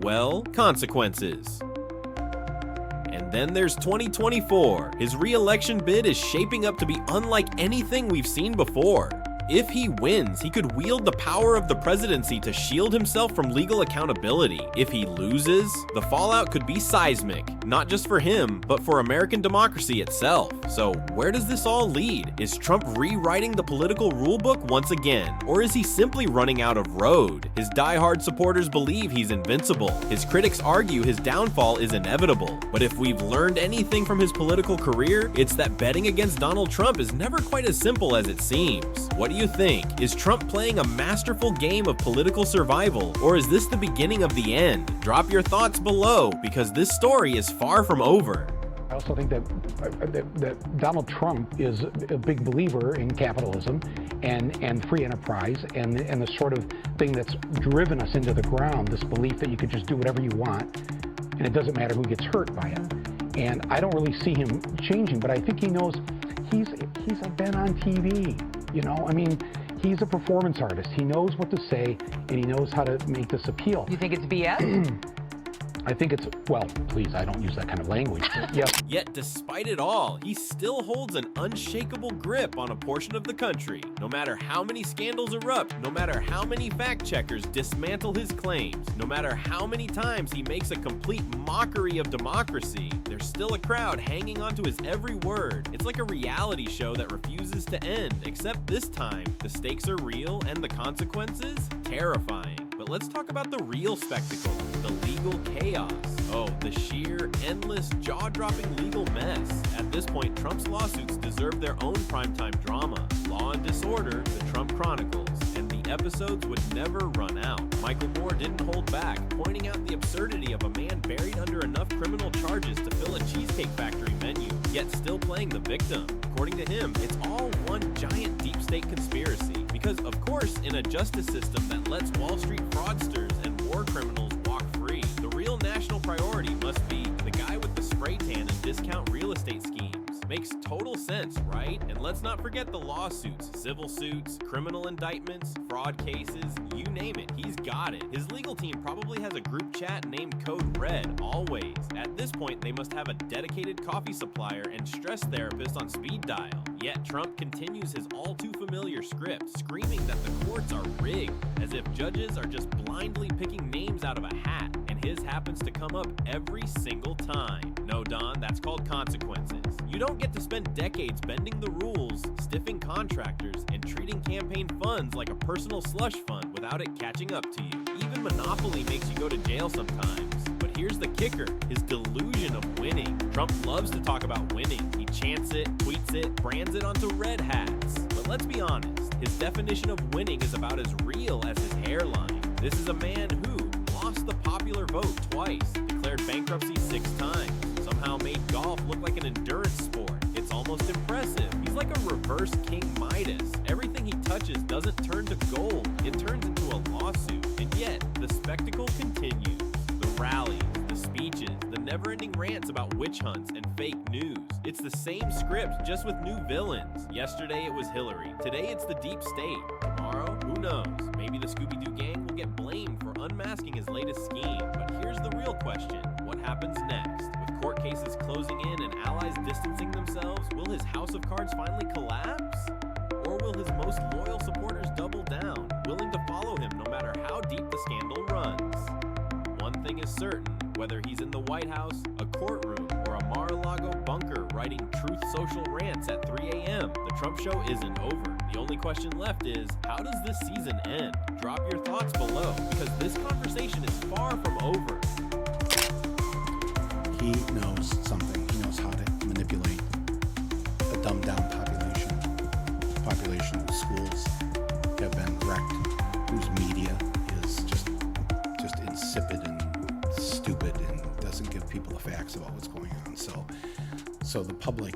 well, consequences. And then there's 2024. His re-election bid is shaping up to be unlike anything we've seen before. If he wins, he could wield the power of the presidency to shield himself from legal accountability. If he loses, the fallout could be seismic, not just for him, but for American democracy itself. So where does this all lead? Is Trump rewriting the political rulebook once again? Or is he simply running out of road? His diehard supporters believe he's invincible. His critics argue his downfall is inevitable. But if we've learned anything from his political career, it's that betting against Donald Trump is never quite as simple as it seems. What do you think? Is Trump playing a masterful game of political survival, or is this the beginning of the end? Drop your thoughts below, because this story is far from over. I also think that Donald Trump is a big believer in capitalism and free enterprise and the sort of thing that's driven us into the ground, this belief that you could just do whatever you want and it doesn't matter who gets hurt by it. And I don't really see him changing, but I think he knows he's been on TV. You know, I mean, he's a performance artist. He knows what to say, and he knows how to make this appeal. You think it's BS? I think it's, well, please, I don't use that kind of language. Yeah. Yet, despite it all, he still holds an unshakable grip on a portion of the country. No matter how many scandals erupt, no matter how many fact-checkers dismantle his claims, no matter how many times he makes a complete mockery of democracy, there's still a crowd hanging onto his every word. It's like a reality show that refuses to end, except this time, the stakes are real and the consequences terrifying. But let's talk about the real spectacle, the legal chaos. Oh, the sheer, endless, jaw-dropping legal mess. At this point, Trump's lawsuits deserve their own primetime drama. Law and Disorder, The Trump Chronicles, and the episodes would never run out. Michael Moore didn't hold back, pointing out the absurdity of a man buried under enough criminal charges to fill a Cheesecake Factory menu, yet still playing the victim. According to him, it's all one giant deep state conspiracy. Because, of course, in a justice system that lets Wall Street fraudsters and war criminals walk free, the real national priority must be the guy with the spray tan and discount real estate schemes. Makes total sense, right? And let's not forget the lawsuits, civil suits, criminal indictments, fraud cases, you name it, he's got it. His legal team probably has a group chat named Code Red, always. At this point, they must have a dedicated coffee supplier and stress therapist on speed dial. Yet Trump continues his all-too-familiar script, screaming that the courts are rigged, as if judges are just blindly picking names out of a hat, and his happens to come up every single time. No, Don, that's called consequences. You don't get to spend decades bending the rules, stiffing contractors, and treating campaign funds like a personal slush fund without it catching up to you. Even Monopoly makes you go to jail sometimes. But here's the kicker, his delusion of winning. Trump loves to talk about winning. He chants it, tweets it, brands it onto red hats. But let's be honest, his definition of winning is about as real as his hairline. This is a man who lost the popular vote twice, declared bankruptcy 6 times, somehow made golf look like an endurance sport. It's almost almost impressive. He's like a reverse King Midas. Everything he touches doesn't turn to gold, it turns into a lawsuit. And yet, the spectacle continues. The rallies, the speeches, the never-ending rants about witch hunts and fake news. It's the same script, just with new villains. Yesterday it was Hillary. Today it's the deep state. Tomorrow, who knows? Maybe the Scooby-Doo gang will get blamed for unmasking his latest scheme. But here's the real question. What happens next? With court cases closing in and allies distancing themselves, will his house of cards finally collapse? Or will his most loyal supporters double down, willing to follow him no matter how deep the scandal runs? One thing is certain, whether he's in the White House, a courtroom, or a Mar-a-Lago bunker writing Truth Social rants at 3 a.m., the Trump show isn't over. The only question left is, how does this season end? Drop your thoughts below, because this conversation is far from over. He knows something. He knows how to manipulate a dumbed-down population whose schools have been wrecked, whose media is just insipid and stupid and doesn't give people the facts about what's going on. So the public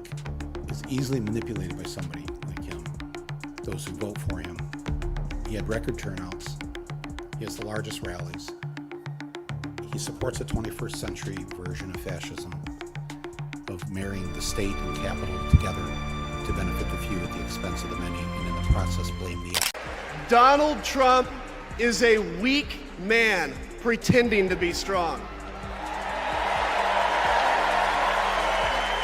is easily manipulated by somebody like him. Those who vote for him. He had record turnouts. He has the largest rallies. He supports a 21st century version of fascism, of marrying the state and capital together to benefit the few at the expense of the many, and in the process blame the others. Donald Trump is a weak man pretending to be strong.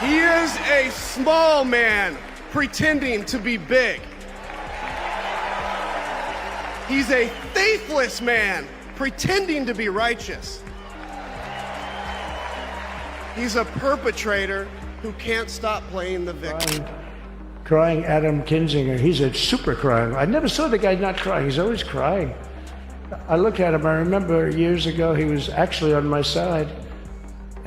He is a small man pretending to be big. He's a faithless man pretending to be righteous. He's a perpetrator who can't stop playing the victim. Crying Adam Kinzinger. He's a super crying. I never saw the guy not crying. He's always crying. I look at him. I remember years ago he was actually on my side.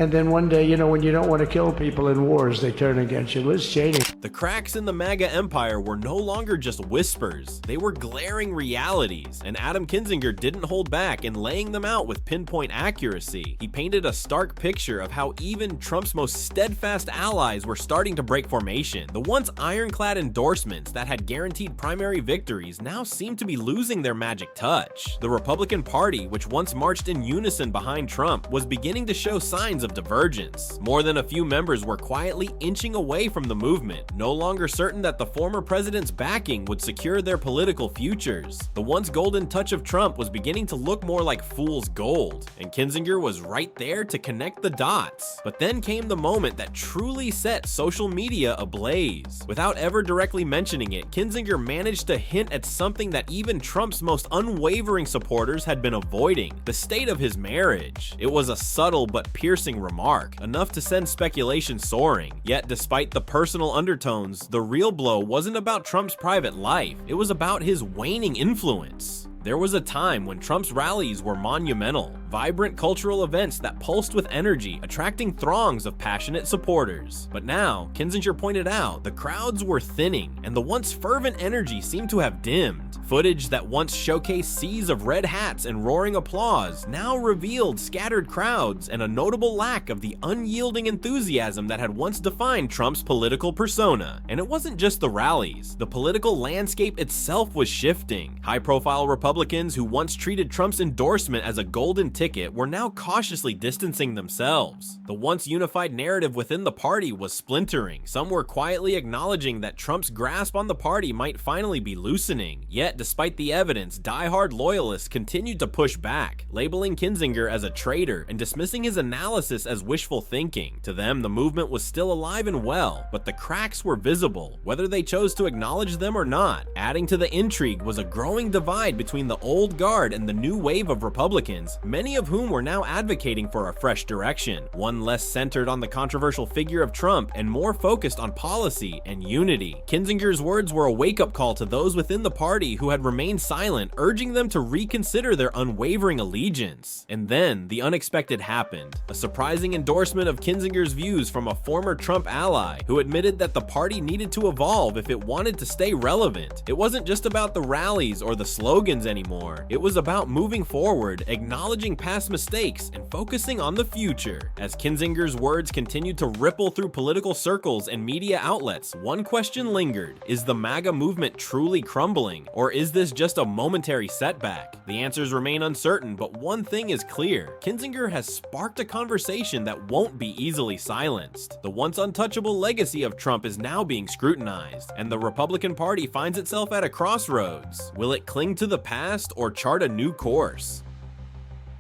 And then one day, when you don't want to kill people in wars, they turn against you. Liz Cheney. The cracks in the MAGA empire were no longer just whispers, they were glaring realities, and Adam Kinzinger didn't hold back in laying them out with pinpoint accuracy. He painted a stark picture of how even Trump's most steadfast allies were starting to break formation. The once ironclad endorsements that had guaranteed primary victories now seemed to be losing their magic touch. The Republican Party, which once marched in unison behind Trump, was beginning to show signs of divergence. More than a few members were quietly inching away from the movement, no longer certain that the former president's backing would secure their political futures. The once golden touch of Trump was beginning to look more like fool's gold, and Kinzinger was right there to connect the dots. But then came the moment that truly set social media ablaze. Without ever directly mentioning it, Kinzinger managed to hint at something that even Trump's most unwavering supporters had been avoiding: the state of his marriage. It was a subtle but piercing remark, enough to send speculation soaring. Yet despite the personal undertones, the real blow wasn't about Trump's private life, it was about his waning influence. There was a time when Trump's rallies were monumental, vibrant cultural events that pulsed with energy, attracting throngs of passionate supporters. But now, Kinzinger pointed out, the crowds were thinning, and the once fervent energy seemed to have dimmed. Footage that once showcased seas of red hats and roaring applause now revealed scattered crowds and a notable lack of the unyielding enthusiasm that had once defined Trump's political persona. And it wasn't just the rallies. The political landscape itself was shifting. High-profile Republicans who once treated Trump's endorsement as a golden ticket were now cautiously distancing themselves. The once unified narrative within the party was splintering. Some were quietly acknowledging that Trump's grasp on the party might finally be loosening. Yet, despite the evidence, die-hard loyalists continued to push back, labeling Kinzinger as a traitor and dismissing his analysis as wishful thinking. To them, the movement was still alive and well, but the cracks were visible, whether they chose to acknowledge them or not. Adding to the intrigue was a growing divide between the old guard and the new wave of Republicans, many of whom were now advocating for a fresh direction, one less centered on the controversial figure of Trump and more focused on policy and unity. Kinzinger's words were a wake-up call to those within the party who had remained silent, urging them to reconsider their unwavering allegiance. And then, the unexpected happened. A surprising endorsement of Kinzinger's views from a former Trump ally, who admitted that the party needed to evolve if it wanted to stay relevant. It wasn't just about the rallies or the slogans anymore. It was about moving forward, acknowledging past mistakes and focusing on the future. As Kinzinger's words continued to ripple through political circles and media outlets, one question lingered: is the MAGA movement truly crumbling, or is this just a momentary setback? The answers remain uncertain, but one thing is clear: Kinzinger has sparked a conversation that won't be easily silenced. The once untouchable legacy of Trump is now being scrutinized, and the Republican Party finds itself at a crossroads. Will it cling to the past or chart a new course?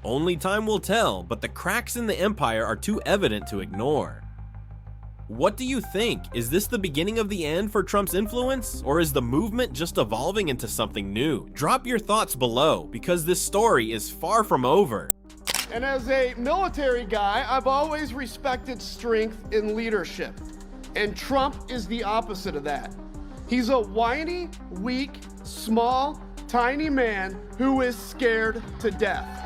Only time will tell, but the cracks in the empire are too evident to ignore. What do you think? Is this the beginning of the end for Trump's influence, or is the movement just evolving into something new? Drop your thoughts below, because this story is far from over. And as a military guy, I've always respected strength in leadership. And Trump is the opposite of that. He's a whiny, weak, small, tiny man who is scared to death.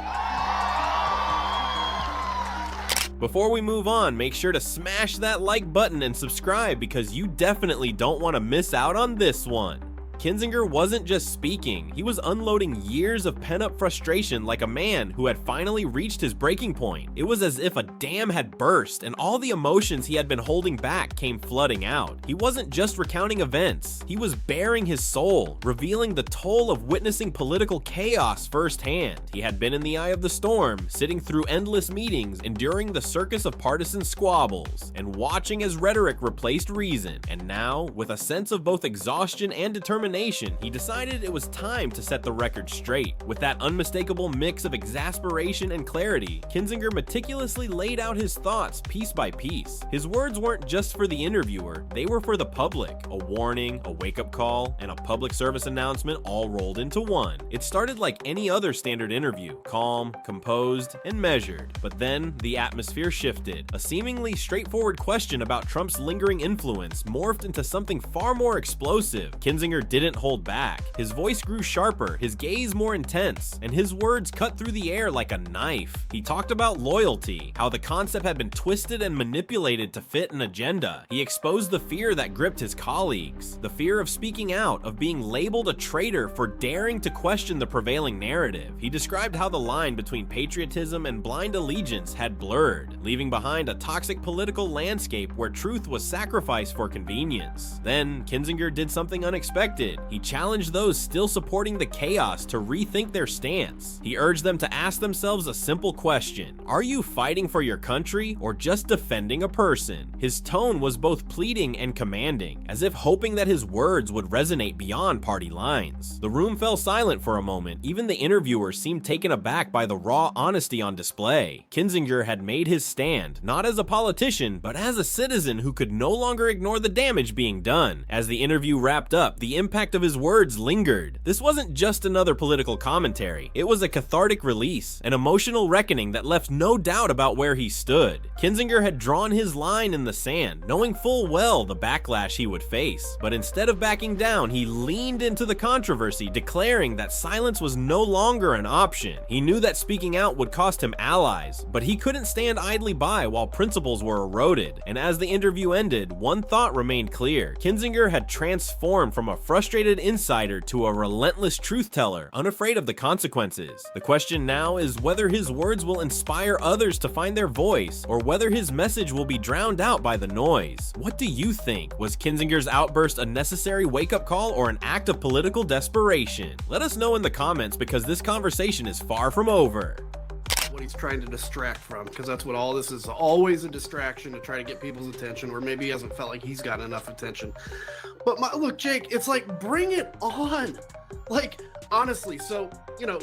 Before we move on, make sure to smash that like button and subscribe, because you definitely don't want to miss out on this one. Kinzinger wasn't just speaking, he was unloading years of pent-up frustration like a man who had finally reached his breaking point. It was as if a dam had burst and all the emotions he had been holding back came flooding out. He wasn't just recounting events, he was baring his soul, revealing the toll of witnessing political chaos firsthand. He had been in the eye of the storm, sitting through endless meetings, enduring the circus of partisan squabbles, and watching as rhetoric replaced reason. And now, with a sense of both exhaustion and determination, he decided it was time to set the record straight. With that unmistakable mix of exasperation and clarity, Kinzinger meticulously laid out his thoughts piece by piece. His words weren't just for the interviewer, they were for the public. A warning, a wake-up call, and a public service announcement all rolled into one. It started like any other standard interview, calm, composed, and measured. But then, the atmosphere shifted. A seemingly straightforward question about Trump's lingering influence morphed into something far more explosive. Kinzinger didn't hold back. His voice grew sharper, his gaze more intense, and his words cut through the air like a knife. He talked about loyalty, how the concept had been twisted and manipulated to fit an agenda. He exposed the fear that gripped his colleagues, the fear of speaking out, of being labeled a traitor for daring to question the prevailing narrative. He described how the line between patriotism and blind allegiance had blurred, leaving behind a toxic political landscape where truth was sacrificed for convenience. Then, Kinzinger did something unexpected. He challenged those still supporting the chaos to rethink their stance. He urged them to ask themselves a simple question: are you fighting for your country or just defending a person? His tone was both pleading and commanding, as if hoping that his words would resonate beyond party lines. The room fell silent for a moment. Even the interviewer seemed taken aback by the raw honesty on display. Kinzinger had made his stand, not as a politician, but as a citizen who could no longer ignore the damage being done. As the interview wrapped up, the impact of his words lingered. This wasn't just another political commentary. It was a cathartic release, an emotional reckoning that left no doubt about where he stood. Kinzinger had drawn his line in the sand, knowing full well the backlash he would face. But instead of backing down, he leaned into the controversy, declaring that silence was no longer an option. He knew that speaking out would cost him allies, but he couldn't stand idly by while principles were eroded. And as the interview ended, one thought remained clear: Kinzinger had transformed from a frustrated insider to a relentless truth teller, unafraid of the consequences. The question now is whether his words will inspire others to find their voice, or whether his message will be drowned out by the noise. What do you think? Was Kinzinger's outburst a necessary wake-up call or an act of political desperation? Let us know in the comments, because this conversation is far from over. What he's trying to distract from, because that's what all this is, always a distraction to try to get people's attention, or maybe he hasn't felt like he's got enough attention. But look, Jake, it's like, bring it on. Like, honestly, so,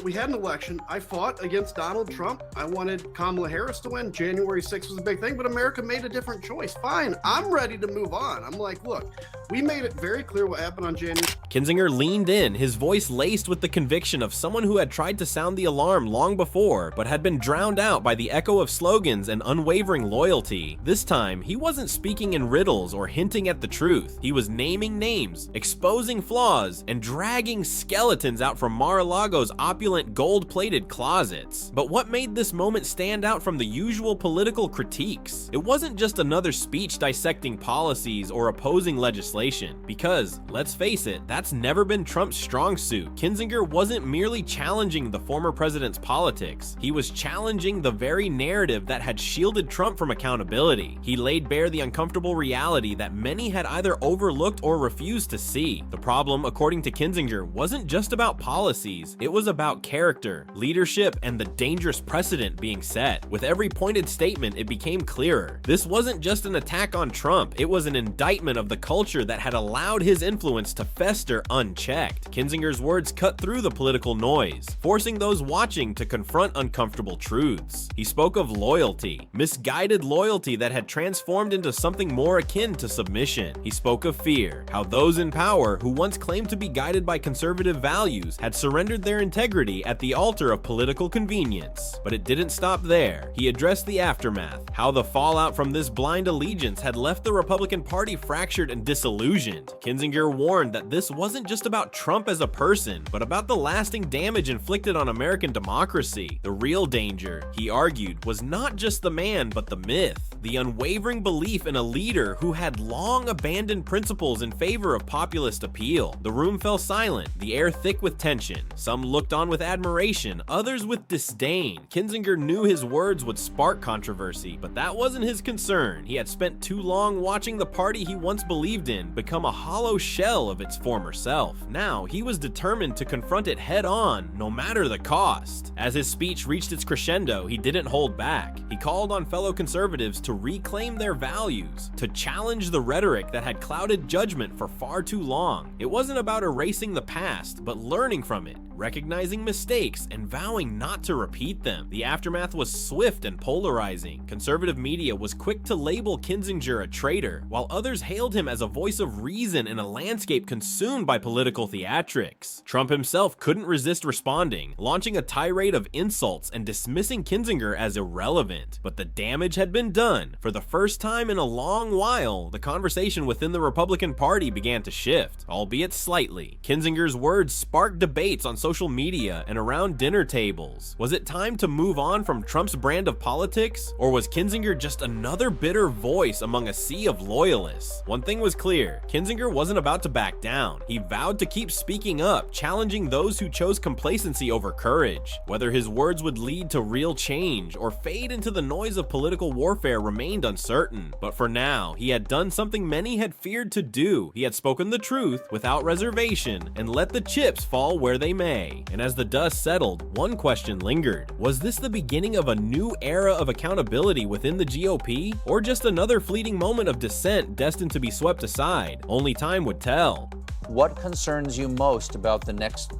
we had an election. I fought against Donald Trump. I wanted Kamala Harris to win. January 6th was a big thing, but America made a different choice. Fine, I'm ready to move on. I'm like, look, we made it very clear what happened on January. Kinzinger leaned in, his voice laced with the conviction of someone who had tried to sound the alarm long before, but had been drowned out by the echo of slogans and unwavering loyalty. This time, he wasn't speaking in riddles or hinting at the truth. He was naming names, exposing flaws, and dragging skeletons out from Mar-a-Lago's opulent gold-plated closets. But what made this moment stand out from the usual political critiques? It wasn't just another speech dissecting policies or opposing legislation, because, let's face it, that's that's never been Trump's strong suit. Kinzinger wasn't merely challenging the former president's politics, he was challenging the very narrative that had shielded Trump from accountability. He laid bare the uncomfortable reality that many had either overlooked or refused to see. The problem, according to Kinzinger, wasn't just about policies, it was about character, leadership, and the dangerous precedent being set. With every pointed statement, it became clearer. This wasn't just an attack on Trump, it was an indictment of the culture that had allowed his influence to fester unchecked. Kinzinger's words cut through the political noise, forcing those watching to confront uncomfortable truths. He spoke of loyalty, misguided loyalty that had transformed into something more akin to submission. He spoke of fear, how those in power who once claimed to be guided by conservative values had surrendered their integrity at the altar of political convenience. But it didn't stop there. He addressed the aftermath, how the fallout from this blind allegiance had left the Republican Party fractured and disillusioned. Kinzinger warned that this wasn't just about Trump as a person, but about the lasting damage inflicted on American democracy. The real danger, he argued, was not just the man, but the myth, the unwavering belief in a leader who had long abandoned principles in favor of populist appeal. The room fell silent, the air thick with tension. Some looked on with admiration, others with disdain. Kinzinger knew his words would spark controversy, but that wasn't his concern. He had spent too long watching the party he once believed in become a hollow shell of its former self. Now, he was determined to confront it head on, no matter the cost. As his speech reached its crescendo, he didn't hold back. He called on fellow conservatives to reclaim their values, to challenge the rhetoric that had clouded judgment for far too long. It wasn't about erasing the past, but learning from it, recognizing mistakes, and vowing not to repeat them. The aftermath was swift and polarizing. Conservative media was quick to label Kinzinger a traitor, while others hailed him as a voice of reason in a landscape consumed by political theatrics. Trump himself couldn't resist responding, launching a tirade of insults and dismissing Kinzinger as irrelevant. But the damage had been done. For the first time in a long while, the conversation within the Republican Party began to shift, albeit slightly. Kinzinger's words sparked debates on social media and around dinner tables. Was it time to move on from Trump's brand of politics? Or was Kinzinger just another bitter voice among a sea of loyalists? One thing was clear, Kinzinger wasn't about to back down. He vowed to keep speaking up, challenging those who chose complacency over courage. Whether his words would lead to real change or fade into the noise of political warfare remained uncertain. But for now, he had done something many had feared to do. He had spoken the truth without reservation and let the chips fall where they may. And as the dust settled, one question lingered. Was this the beginning of a new era of accountability within the GOP? Or just another fleeting moment of dissent destined to be swept aside? Only time would tell. What concerns you most about the next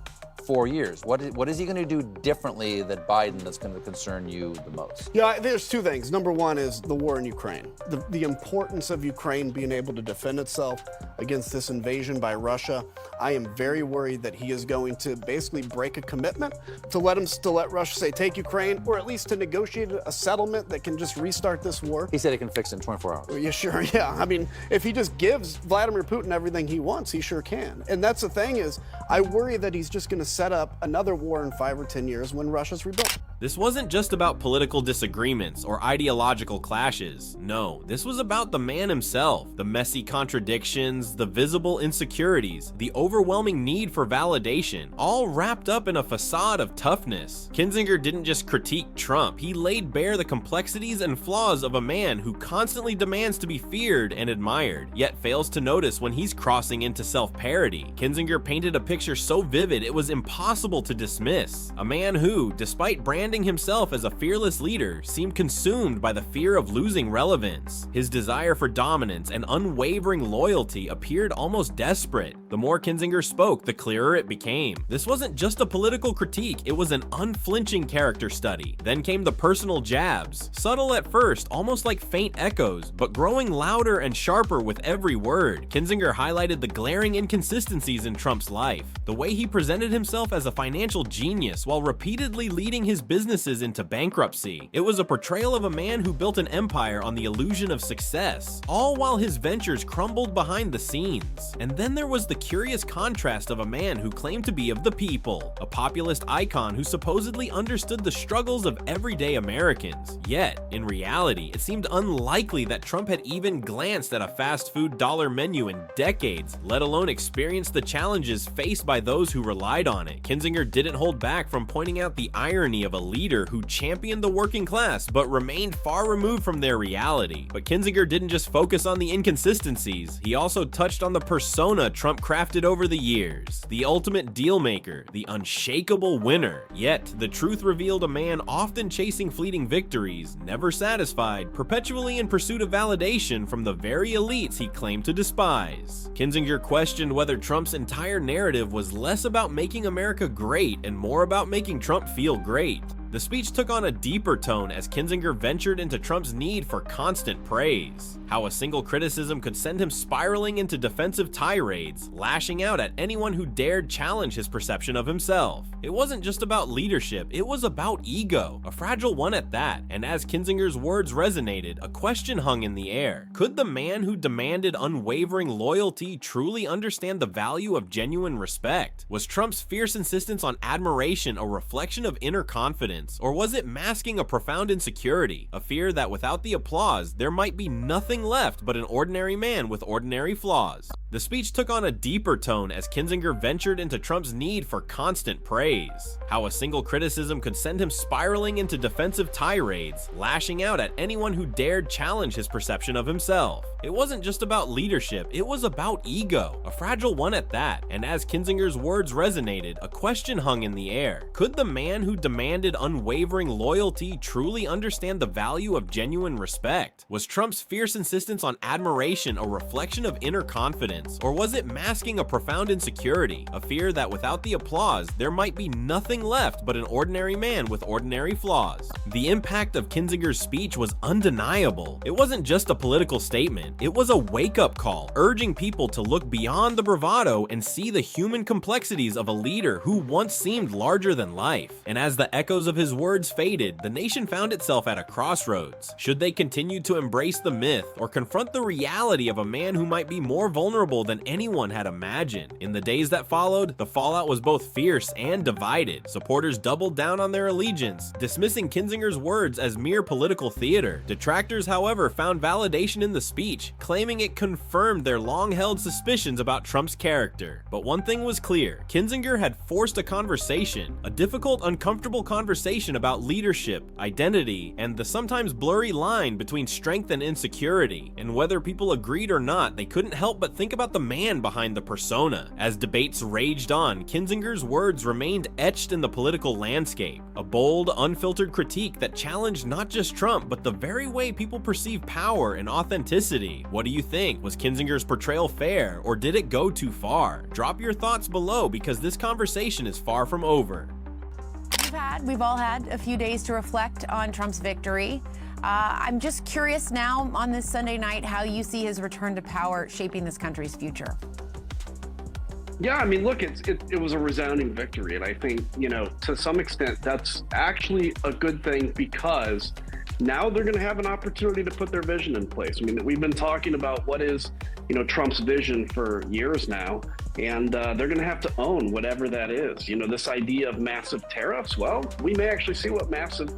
4 years? What is he going to do differently than Biden that's going to concern you the most? Yeah, there's two things. Number one is the war in Ukraine. The importance of Ukraine being able to defend itself against this invasion by Russia. I am very worried that he is going to basically break a commitment to let Russia say take Ukraine, or at least to negotiate a settlement that can just restart this war. He said he can fix it in 24 hours. Yeah, sure, yeah. I mean, if he just gives Vladimir Putin everything he wants, he sure can. And that's the thing is, I worry that he's just going to set up another war in 5 or 10 years when Russia's rebuilt. This wasn't just about political disagreements or ideological clashes. No, this was about the man himself, the messy contradictions, the visible insecurities, the overwhelming need for validation, all wrapped up in a facade of toughness. Kinzinger didn't just critique Trump, he laid bare the complexities and flaws of a man who constantly demands to be feared and admired, yet fails to notice when he's crossing into self-parody. Kinzinger painted a picture so vivid it was impossible to dismiss. A man who, despite branding himself as a fearless leader, seemed consumed by the fear of losing relevance. His desire for dominance and unwavering loyalty appeared almost desperate. The more Kinzinger spoke, the clearer it became. This wasn't just a political critique, it was an unflinching character study. Then came the personal jabs, subtle at first, almost like faint echoes, but growing louder and sharper with every word. Kinzinger highlighted the glaring inconsistencies in Trump's life, the way he presented himself as a financial genius while repeatedly leading his business businesses into bankruptcy. It was a portrayal of a man who built an empire on the illusion of success, all while his ventures crumbled behind the scenes. And then there was the curious contrast of a man who claimed to be of the people, a populist icon who supposedly understood the struggles of everyday Americans. Yet, in reality, it seemed unlikely that Trump had even glanced at a fast food dollar menu in decades, let alone experienced the challenges faced by those who relied on it. Kinzinger didn't hold back from pointing out the irony of a leader who championed the working class but remained far removed from their reality. But Kinzinger didn't just focus on the inconsistencies, he also touched on the persona Trump crafted over the years. The ultimate deal maker, the unshakable winner. Yet, the truth revealed a man often chasing fleeting victories, never satisfied, perpetually in pursuit of validation from the very elites he claimed to despise. Kinzinger questioned whether Trump's entire narrative was less about making America great and more about making Trump feel great. The speech took on a deeper tone as Kinzinger ventured into Trump's need for constant praise, how a single criticism could send him spiraling into defensive tirades, lashing out at anyone who dared challenge his perception of himself. It wasn't just about leadership, it was about ego, a fragile one at that, and as Kinzinger's words resonated, a question hung in the air. Could the man who demanded unwavering loyalty truly understand the value of genuine respect? Was Trump's fierce insistence on admiration a reflection of inner confidence? Or was it masking a profound insecurity, a fear that without the applause, there might be nothing left but an ordinary man with ordinary flaws? The speech took on a deeper tone as Kinzinger ventured into Trump's need for constant praise, how a single criticism could send him spiraling into defensive tirades, lashing out at anyone who dared challenge his perception of himself. It wasn't just about leadership, it was about ego, a fragile one at that, and as Kinzinger's words resonated, a question hung in the air. Could the man who demanded unwavering loyalty truly understand the value of genuine respect? Was Trump's fierce insistence on admiration a reflection of inner confidence? Or was it masking a profound insecurity, a fear that without the applause, there might be nothing left but an ordinary man with ordinary flaws? The impact of Kinzinger's speech was undeniable. It wasn't just a political statement, it was a wake-up call, urging people to look beyond the bravado and see the human complexities of a leader who once seemed larger than life. And as the echoes of his words faded, the nation found itself at a crossroads. Should they continue to embrace the myth or confront the reality of a man who might be more vulnerable than anyone had imagined? In the days that followed, the fallout was both fierce and divided. Supporters doubled down on their allegiance, dismissing Kinzinger's words as mere political theater. Detractors, however, found validation in the speech, claiming it confirmed their long-held suspicions about Trump's character. But one thing was clear, Kinzinger had forced a conversation, a difficult, uncomfortable conversation about leadership, identity, and the sometimes blurry line between strength and insecurity. And whether people agreed or not, they couldn't help but think about the man behind the persona. As debates raged on, Kinzinger's words remained etched in the political landscape, a bold, unfiltered critique that challenged not just Trump, but the very way people perceive power and authenticity. What do you think? Was Kinzinger's portrayal fair, or did it go too far? Drop your thoughts below because this conversation is far from over. We've all had a few days to reflect on Trump's victory. I'm just curious now on this Sunday night how you see his return to power shaping this country's future. Yeah, I mean, look, it was a resounding victory. And I think, to some extent, that's actually a good thing because now they're going to have an opportunity to put their vision in place. I mean, we've been talking about what is, Trump's vision for years now. And they're going to have to own whatever that is. This idea of massive tariffs, well, we may actually see what massive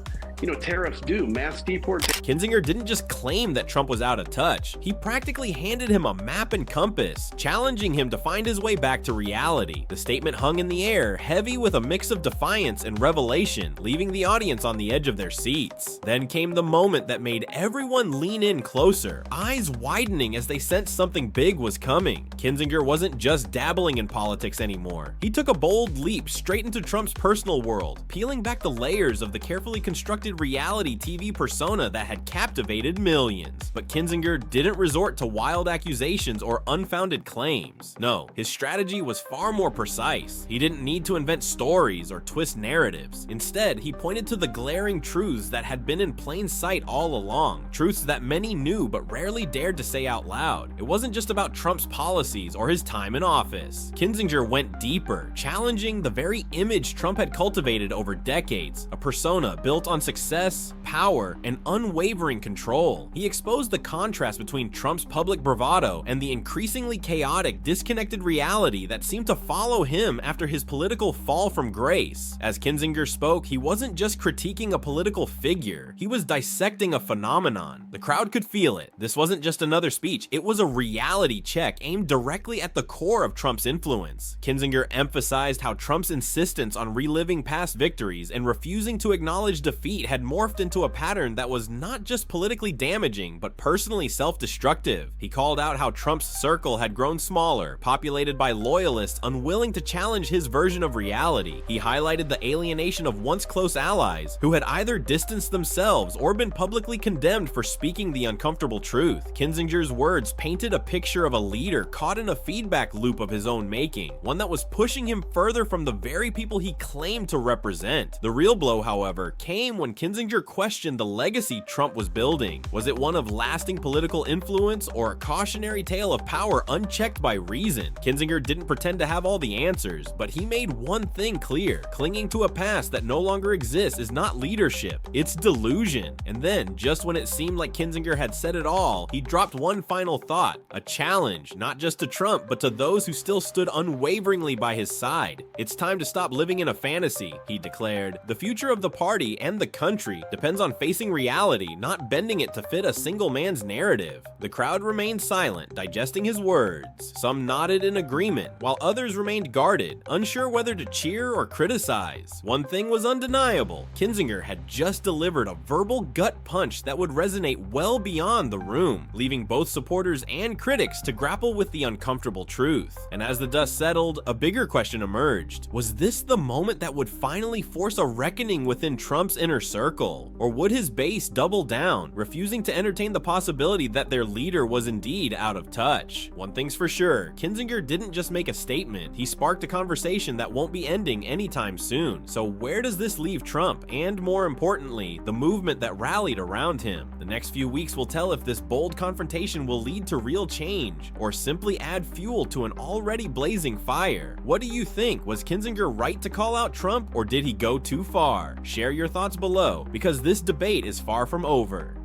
tariffs do, mass deportation. Kinzinger didn't just claim that Trump was out of touch. He practically handed him a map and compass, challenging him to find his way back to reality. The statement hung in the air, heavy with a mix of defiance and revelation, leaving the audience on the edge of their seats. Then came the moment that made everyone lean in closer, eyes widening as they sensed something big was coming. Kinzinger wasn't just dabbling in politics anymore. He took a bold leap straight into Trump's personal world, peeling back the layers of the carefully constructed disconnected reality TV persona that had captivated millions. But Kinzinger didn't resort to wild accusations or unfounded claims. No, his strategy was far more precise. He didn't need to invent stories or twist narratives. Instead, he pointed to the glaring truths that had been in plain sight all along, truths that many knew but rarely dared to say out loud. It wasn't just about Trump's policies or his time in office. Kinzinger went deeper, challenging the very image Trump had cultivated over decades, a persona built on success, power, and unwavering control. He exposed the contrast between Trump's public bravado and the increasingly chaotic, disconnected reality that seemed to follow him after his political fall from grace. As Kinzinger spoke, he wasn't just critiquing a political figure, he was dissecting a phenomenon. The crowd could feel it. This wasn't just another speech, it was a reality check aimed directly at the core of Trump's influence. Kinzinger emphasized how Trump's insistence on reliving past victories and refusing to acknowledge defeat had morphed into a pattern that was not just politically damaging, but personally self-destructive. He called out how Trump's circle had grown smaller, populated by loyalists unwilling to challenge his version of reality. He highlighted the alienation of once close allies who had either distanced themselves or been publicly condemned for speaking the uncomfortable truth. Kinzinger's words painted a picture of a leader caught in a feedback loop of his own making, one that was pushing him further from the very people he claimed to represent. The real blow, however, came when Kinzinger questioned the legacy Trump was building. Was it one of lasting political influence or a cautionary tale of power unchecked by reason? Kinzinger didn't pretend to have all the answers, but he made one thing clear: clinging to a past that no longer exists is not leadership, it's delusion. And then, just when it seemed like Kinzinger had said it all, he dropped one final thought, a challenge, not just to Trump, but to those who still stood unwaveringly by his side. It's time to stop living in a fantasy, he declared. The future of the party and the country depends on facing reality, not bending it to fit a single man's narrative. The crowd remained silent, digesting his words. Some nodded in agreement, while others remained guarded, unsure whether to cheer or criticize. One thing was undeniable: Kinzinger had just delivered a verbal gut punch that would resonate well beyond the room, leaving both supporters and critics to grapple with the uncomfortable truth. And as the dust settled, a bigger question emerged. Was this the moment that would finally force a reckoning within Trump's inner circle? Or would his base double down, refusing to entertain the possibility that their leader was indeed out of touch? One thing's for sure, Kinzinger didn't just make a statement, he sparked a conversation that won't be ending anytime soon. So where does this leave Trump, and more importantly, the movement that rallied around him? The next few weeks will tell if this bold confrontation will lead to real change, or simply add fuel to an already blazing fire. What do you think? Was Kinzinger right to call out Trump, or did he go too far? Share your thoughts below, because this debate is far from over.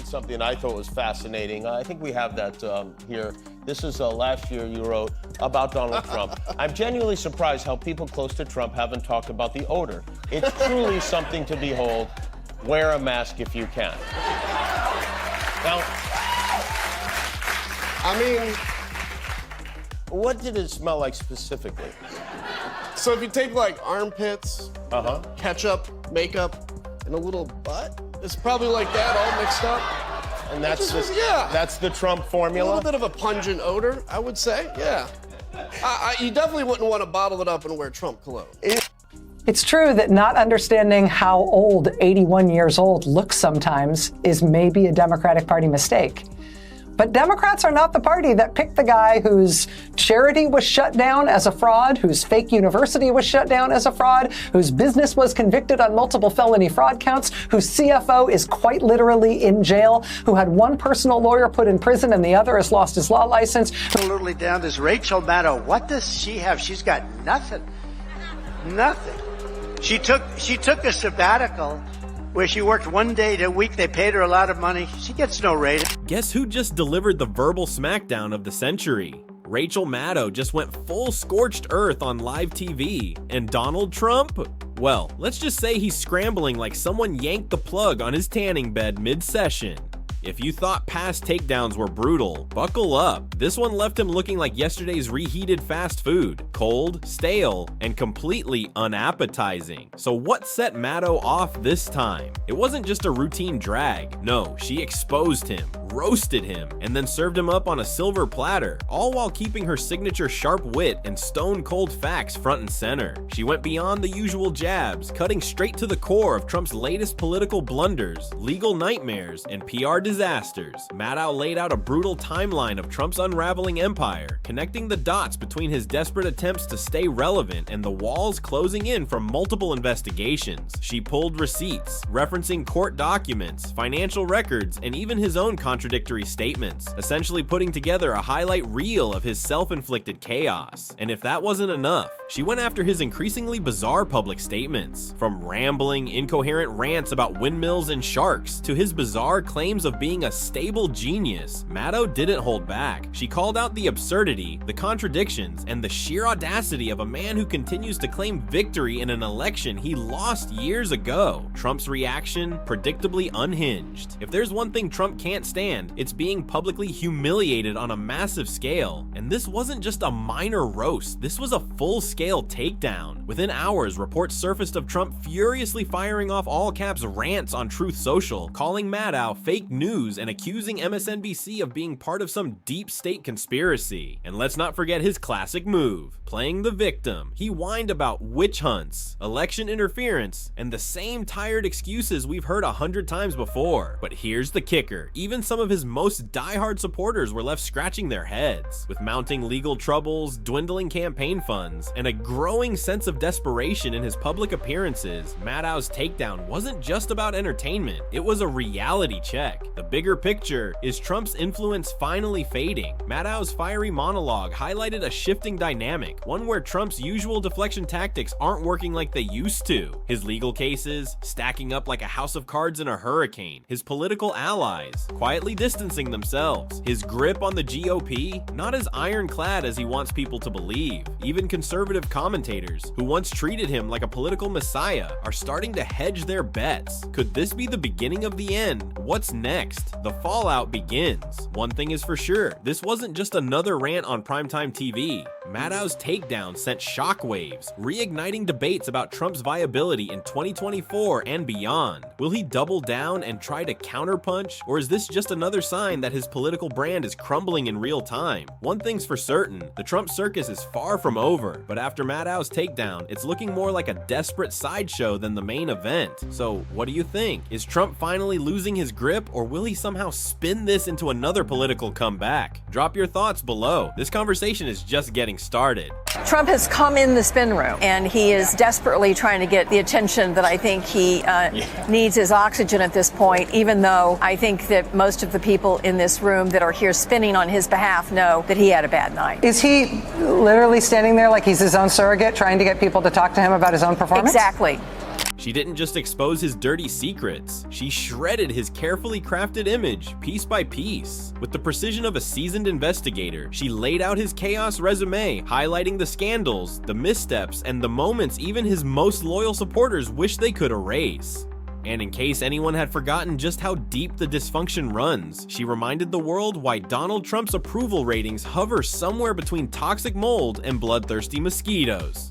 Something I thought was fascinating. I think we have that here. This is last year you wrote about Donald Trump. I'm genuinely surprised how people close to Trump haven't talked about the odor. It's truly something to behold. Wear a mask if you can. Now, I mean, what did it smell like specifically? So if you take like armpits, ketchup, makeup, and a little butt, it's probably like that all mixed up. And that's that's the Trump formula? A little bit of a pungent odor, I would say, yeah. You definitely wouldn't want to bottle it up and wear Trump cologne. It's true that not understanding how old 81 years old looks sometimes is maybe a Democratic Party mistake. But Democrats are not the party that picked the guy whose charity was shut down as a fraud, whose fake university was shut down as a fraud, whose business was convicted on multiple felony fraud counts, whose CFO is quite literally in jail, who had one personal lawyer put in prison and the other has lost his law license. Absolutely down. This Rachel Maddow, what does she have? She's got nothing. Nothing. She took a sabbatical where she worked one day a week. They paid her a lot of money. She gets no rating. Guess who just delivered the verbal smackdown of the century? Rachel Maddow just went full scorched earth on live TV. And Donald Trump? Well, let's just say he's scrambling like someone yanked the plug on his tanning bed mid-session. If you thought past takedowns were brutal, buckle up. This one left him looking like yesterday's reheated fast food, cold, stale, and completely unappetizing. So what set Maddow off this time? It wasn't just a routine drag. No, she exposed him, roasted him, and then served him up on a silver platter, all while keeping her signature sharp wit and stone-cold facts front and center. She went beyond the usual jabs, cutting straight to the core of Trump's latest political blunders, legal nightmares, and PR disasters. Maddow laid out a brutal timeline of Trump's unraveling empire, connecting the dots between his desperate attempts to stay relevant and the walls closing in from multiple investigations. She pulled receipts, referencing court documents, financial records, and even his own contradictory statements, essentially putting together a highlight reel of his self-inflicted chaos. And if that wasn't enough, she went after his increasingly bizarre public statements, from rambling, incoherent rants about windmills and sharks to his bizarre claims of being a stable genius. Maddow didn't hold back. She called out the absurdity, the contradictions, and the sheer audacity of a man who continues to claim victory in an election he lost years ago. Trump's reaction, predictably unhinged. If there's one thing Trump can't stand, it's being publicly humiliated on a massive scale. And this wasn't just a minor roast, this was a full-scale takedown. Within hours, reports surfaced of Trump furiously firing off all-caps rants on Truth Social, calling Maddow fake news and accusing MSNBC of being part of some deep state conspiracy. And let's not forget his classic move, playing the victim. He whined about witch hunts, election interference, and the same tired excuses we've heard 100 times before. But here's the kicker. Even some of his most diehard supporters were left scratching their heads. With mounting legal troubles, dwindling campaign funds, and a growing sense of desperation in his public appearances, Maddow's takedown wasn't just about entertainment, it was a reality check. The bigger picture is Trump's influence finally fading. Maddow's fiery monologue highlighted a shifting dynamic, one where Trump's usual deflection tactics aren't working like they used to. His legal cases stacking up like a house of cards in a hurricane. His political allies quietly distancing themselves. His grip on the GOP not as ironclad as he wants people to believe. Even conservative commentators, who once treated him like a political messiah, are starting to hedge their bets. Could this be the beginning of the end? What's next? The fallout begins. One thing is for sure, this wasn't just another rant on primetime TV. Maddow's takedown sent shockwaves, reigniting debates about Trump's viability in 2024 and beyond. Will he double down and try to counterpunch, or is this just another sign that his political brand is crumbling in real time? One thing's for certain, the Trump circus is far from over, but after Maddow's takedown, it's looking more like a desperate sideshow than the main event. So what do you think? Is Trump finally losing his grip, or will he somehow spin this into another political comeback? Drop your thoughts below. This conversation is just getting started. Trump has come in the spin room, and he is desperately trying to get the attention that I think he needs as oxygen at this point, even though I think that most of the people in this room that are here spinning on his behalf know that he had a bad night. Is he literally standing there like he's his own surrogate, trying to get people to talk to him about his own performance? Exactly. She didn't just expose his dirty secrets, she shredded his carefully crafted image piece by piece. With the precision of a seasoned investigator, she laid out his chaos resume, highlighting the scandals, the missteps, and the moments even his most loyal supporters wish they could erase. And in case anyone had forgotten just how deep the dysfunction runs, she reminded the world why Donald Trump's approval ratings hover somewhere between toxic mold and bloodthirsty mosquitoes.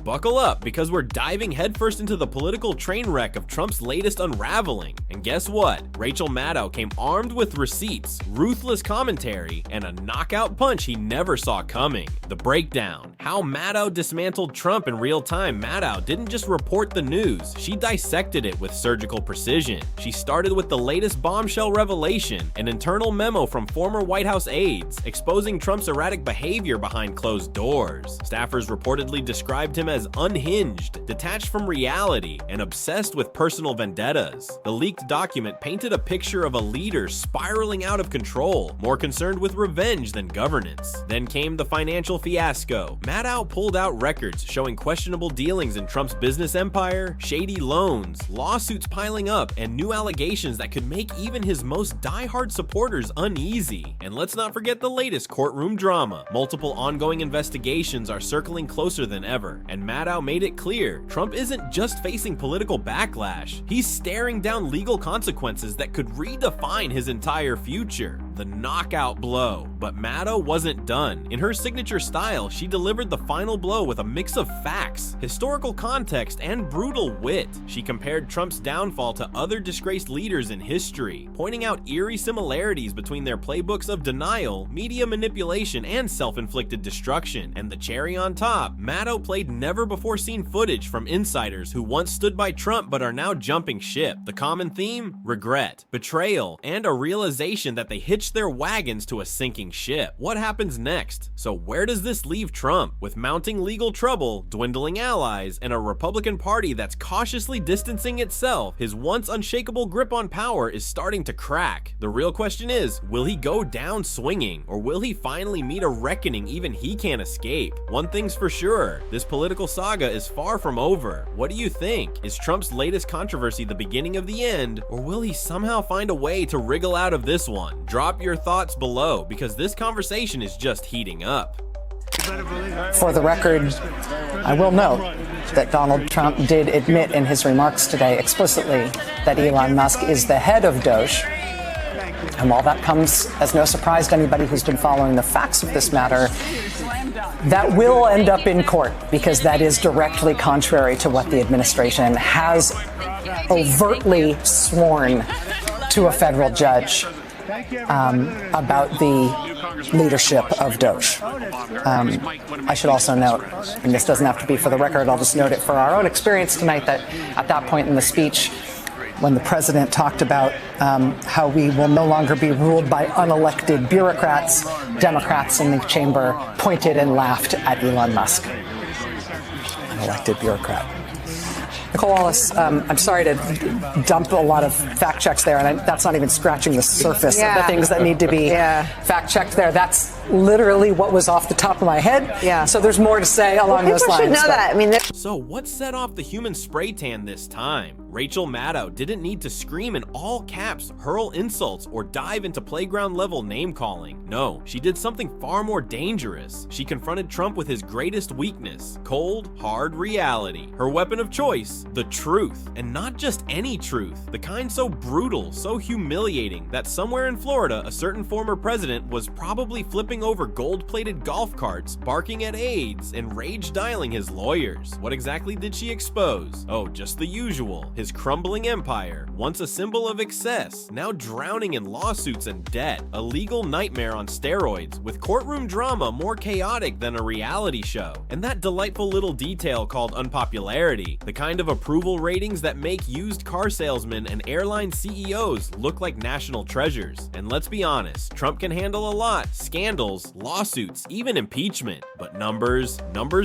Buckle up, because we're diving headfirst into the political train wreck of Trump's latest unraveling. And guess what? Rachel Maddow came armed with receipts, ruthless commentary, and a knockout punch he never saw coming. The breakdown. How Maddow dismantled Trump in real time. Maddow didn't just report the news, she dissected it with surgical precision. She started with the latest bombshell revelation, an internal memo from former White House aides, exposing Trump's erratic behavior behind closed doors. Staffers reportedly described him as unhinged, detached from reality, and obsessed with personal vendettas. The leaked document painted a picture of a leader spiraling out of control, more concerned with revenge than governance. Then came the financial fiasco. Maddow pulled out records showing questionable dealings in Trump's business empire, shady loans, lawsuits piling up, and new allegations that could make even his most diehard supporters uneasy. And let's not forget the latest courtroom drama. Multiple ongoing investigations are circling closer than ever, and Maddow made it clear Trump isn't just facing political backlash, he's staring down legal consequences that could redefine his entire future. The knockout blow. But Maddow wasn't done. In her signature style, she delivered the final blow with a mix of facts, historical context, and brutal wit. She compared Trump's downfall to other disgraced leaders in history, pointing out eerie similarities between their playbooks of denial, media manipulation, and self-inflicted destruction. And the cherry on top, Maddow played never-before-seen footage from insiders who once stood by Trump but are now jumping ship. The common theme? Regret, betrayal, and a realization that they hitched their wagons to a sinking ship. What happens next? So where does this leave Trump? With mounting legal trouble, dwindling allies, and a Republican Party that's cautiously distancing itself, his once unshakable grip on power is starting to crack. The real question is, will he go down swinging, or will he finally meet a reckoning even he can't escape? One thing's for sure, this political saga is far from over. What do you think? Is Trump's latest controversy the beginning of the end, or will he somehow find a way to wriggle out of this one? Drop your thoughts below, because this conversation is just heating up. For the record, I will note that Donald Trump did admit in his remarks today explicitly that Elon Musk is the head of Doge. And while that comes as no surprise to anybody who's been following the facts of this matter, that will end up in court, because that is directly contrary to what the administration has overtly sworn to a federal judge about the leadership of Doge. I should also note, and this doesn't have to be for the record, I'll just note it for our own experience tonight, that at that point in the speech, when the president talked about how we will no longer be ruled by unelected bureaucrats, Democrats in the chamber pointed and laughed at Elon Musk. Unelected bureaucrat. Nicole Wallace, I'm sorry to dump a lot of fact checks there, and that's not even scratching the surface of the things that need to be fact checked there. That's literally what was off the top of my head. So there's more to say along those lines. People should know that. I mean, so what set off the human spray tan this time? Rachel Maddow didn't need to scream in all caps, hurl insults, or dive into playground-level name-calling. No, she did something far more dangerous. She confronted Trump with his greatest weakness, cold, hard reality. Her weapon of choice, the truth. And not just any truth, the kind so brutal, so humiliating, that somewhere in Florida, a certain former president was probably flipping over gold-plated golf carts, barking at aides, and rage-dialing his lawyers. What exactly did she expose? Oh, just the usual. His crumbling empire, once a symbol of excess, now drowning in lawsuits and debt. A legal nightmare on steroids, with courtroom drama more chaotic than a reality show. And that delightful little detail called unpopularity, the kind of approval ratings that make used car salesmen and airline CEOs look like national treasures. And let's be honest, Trump can handle a lot: scandals, lawsuits, even impeachment. But numbers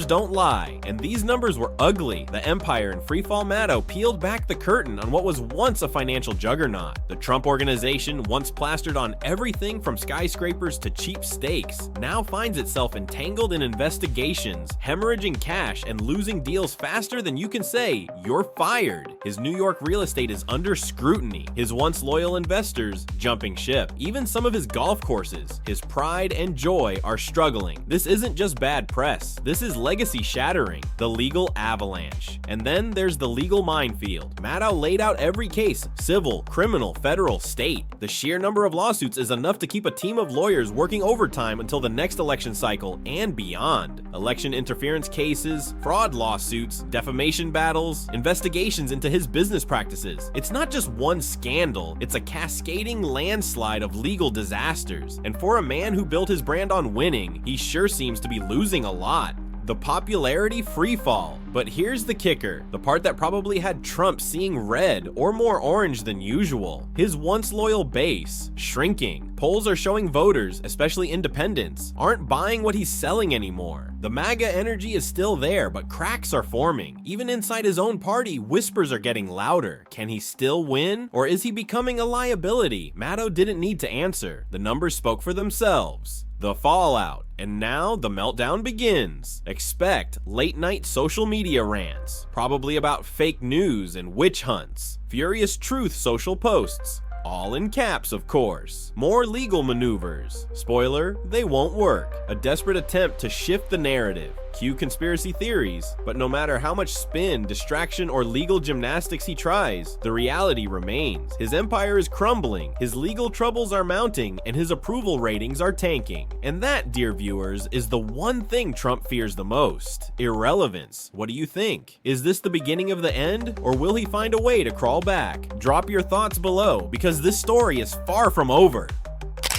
don't lie. And these numbers were ugly. The empire and Freefall Maddow peeled back the curtain on what was once a financial juggernaut. The Trump Organization, once plastered on everything from skyscrapers to cheap steaks, now finds itself entangled in investigations, hemorrhaging cash and losing deals faster than you can say, "You're fired." His New York real estate is under scrutiny, his once loyal investors jumping ship. Even some of his golf courses, his pride and joy, are struggling. This isn't just bad press, this is legacy shattering, the legal avalanche. And then there's the legal minefield. Maddow laid out every case: civil, criminal, federal, state. The sheer number of lawsuits is enough to keep a team of lawyers working overtime until the next election cycle and beyond. Election interference cases, fraud lawsuits, defamation battles, investigations into his business practices. It's not just one scandal, it's a cascading landslide of legal disasters. And for a man who built his brand on winning, he sure seems to be losing a lot. The popularity freefall. But here's the kicker, the part that probably had Trump seeing red or more orange than usual. His once loyal base, shrinking. Polls are showing voters, especially independents, aren't buying what he's selling anymore. The MAGA energy is still there, but cracks are forming. Even inside his own party, whispers are getting louder. Can he still win? Or is he becoming a liability? Maddow didn't need to answer. The numbers spoke for themselves. The fallout. And now the meltdown begins. Expect late-night social media rants, probably about fake news and witch hunts, furious truth social posts, all in caps, of course. More legal maneuvers. Spoiler, they won't work. A desperate attempt to shift the narrative. Cue conspiracy theories. But no matter how much spin, distraction, or legal gymnastics he tries, the reality remains. His empire is crumbling, his legal troubles are mounting, and his approval ratings are tanking. And that, dear viewers, is the one thing Trump fears the most: irrelevance. What do you think? Is this the beginning of the end, or will he find a way to crawl back? Drop your thoughts below, because this story is far from over.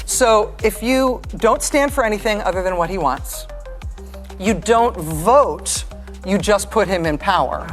So if you don't stand for anything other than what he wants, you don't vote, you just put him in power.